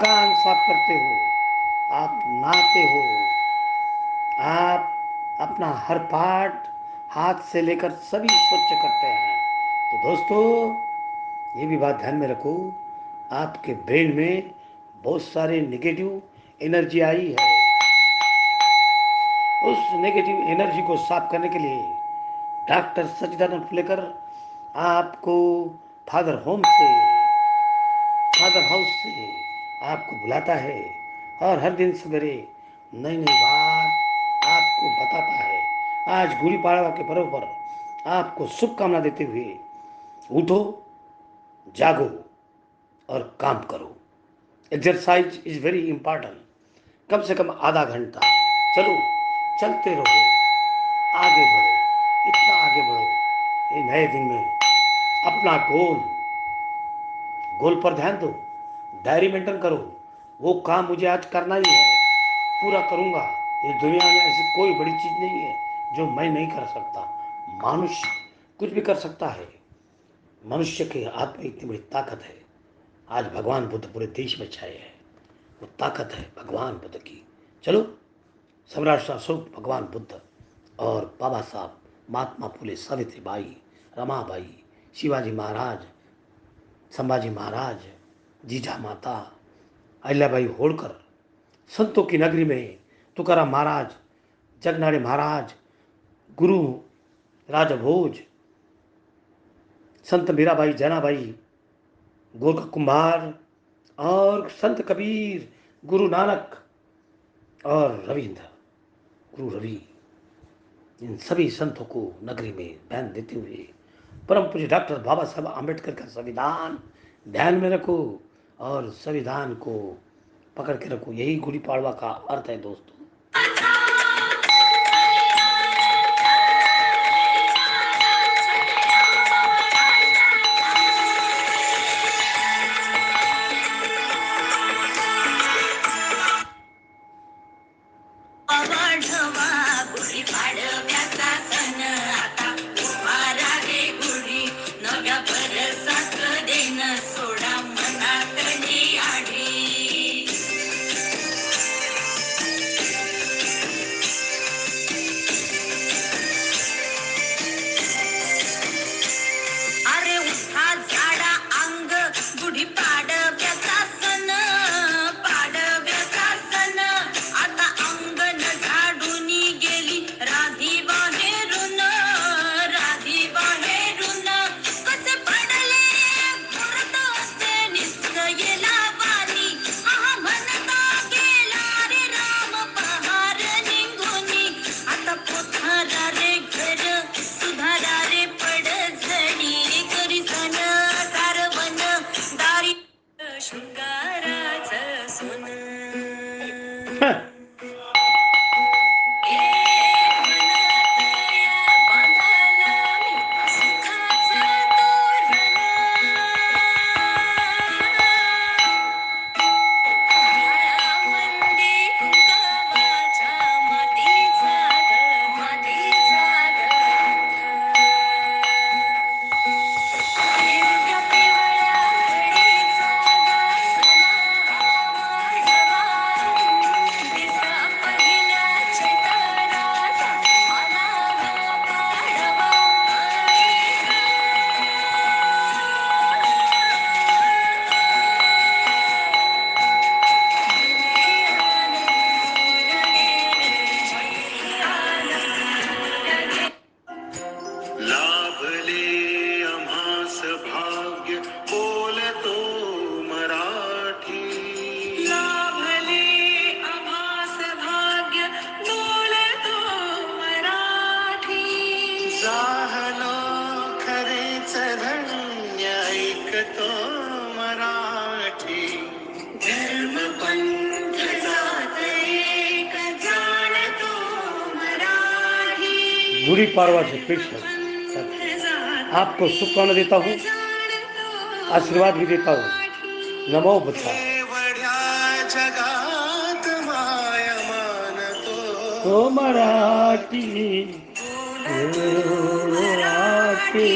कान साफ करते हो, आप नहाते हो, आप अपना हर पार्ट हाथ से लेकर सभी स्वच्छ करते हैं। तो दोस्तों, ये भी बात ध्यान में रखो, आपके ब्रेन में बहुत सारे नेगेटिव एनर्जी आई है। उस नेगेटिव एनर्जी को साफ करने के लिए डॉक्टर सच्चिदानंद फुलेकर आपको फादर हाउस से आपको बुलाता है और हर दिन सवेरे नई नई बात आपको बताता है। आज गुड़ी पड़वा के पर्व पर आपको शुभकामना देते हुए उठो, जागो और काम करो। Exercise is very important. कम से कम आधा घंटा चलो, चलते रहो, आगे बढ़ो, इतना आगे बढ़ो। ये नए दिन में अपना गोल पर ध्यान दो, डायरी मेंटेन करो। वो काम मुझे आज करना ही है, पूरा करूँगा। ये दुनिया में ऐसी कोई बड़ी चीज़ नहीं है जो मैं नहीं कर सकता। मनुष्य कुछ भी कर सकता है। मनुष्य के हाथ में इतनी बड़ी ताकत है। आज भगवान बुद्ध पूरे देश में छाए हैं। वो ताकत है भगवान बुद्ध की। चलो, सम्राट अशोक, भगवान बुद्ध और बाबा साहब, महात्मा फुले, सावित्रीबाई, रमाबाई, शिवाजी महाराज, संभाजी महाराज, जीजा माता, अहिल्याबाई होळकर, संतों की नगरी में तुकाराम महाराज, जगनाड़े महाराज, गुरु राजभोज, संत मीराबाई, जैनाबाई, गोरखा कुंभार और संत कबीर, गुरु नानक और रविंद्र, गुरु रवि, इन सभी संतों को नगरी में बयान देते हुए परम पूज्य डॉक्टर बाबा साहब आम्बेडकर का संविधान ध्यान में रखो और संविधान को पकड़ के रखो। यही गुड़ी पड़वा का अर्थ है दोस्तों। लाभले आम्हास भाग्य बोलतो मराठी. लाभले आम्हास भाग्य बोलतो मराठी. जाहलो खरेच धन्य ऐकतो मराठी. धर्म पंथ जात एक जाणतो मराठी. गुड़ी पड़वा से फिर से आपको शुभकामना देता हूँ, आशीर्वाद भी देता हूँ। नमो बुद्धाय। एवढ्या जगात माया मानतो तो मराठी मराठी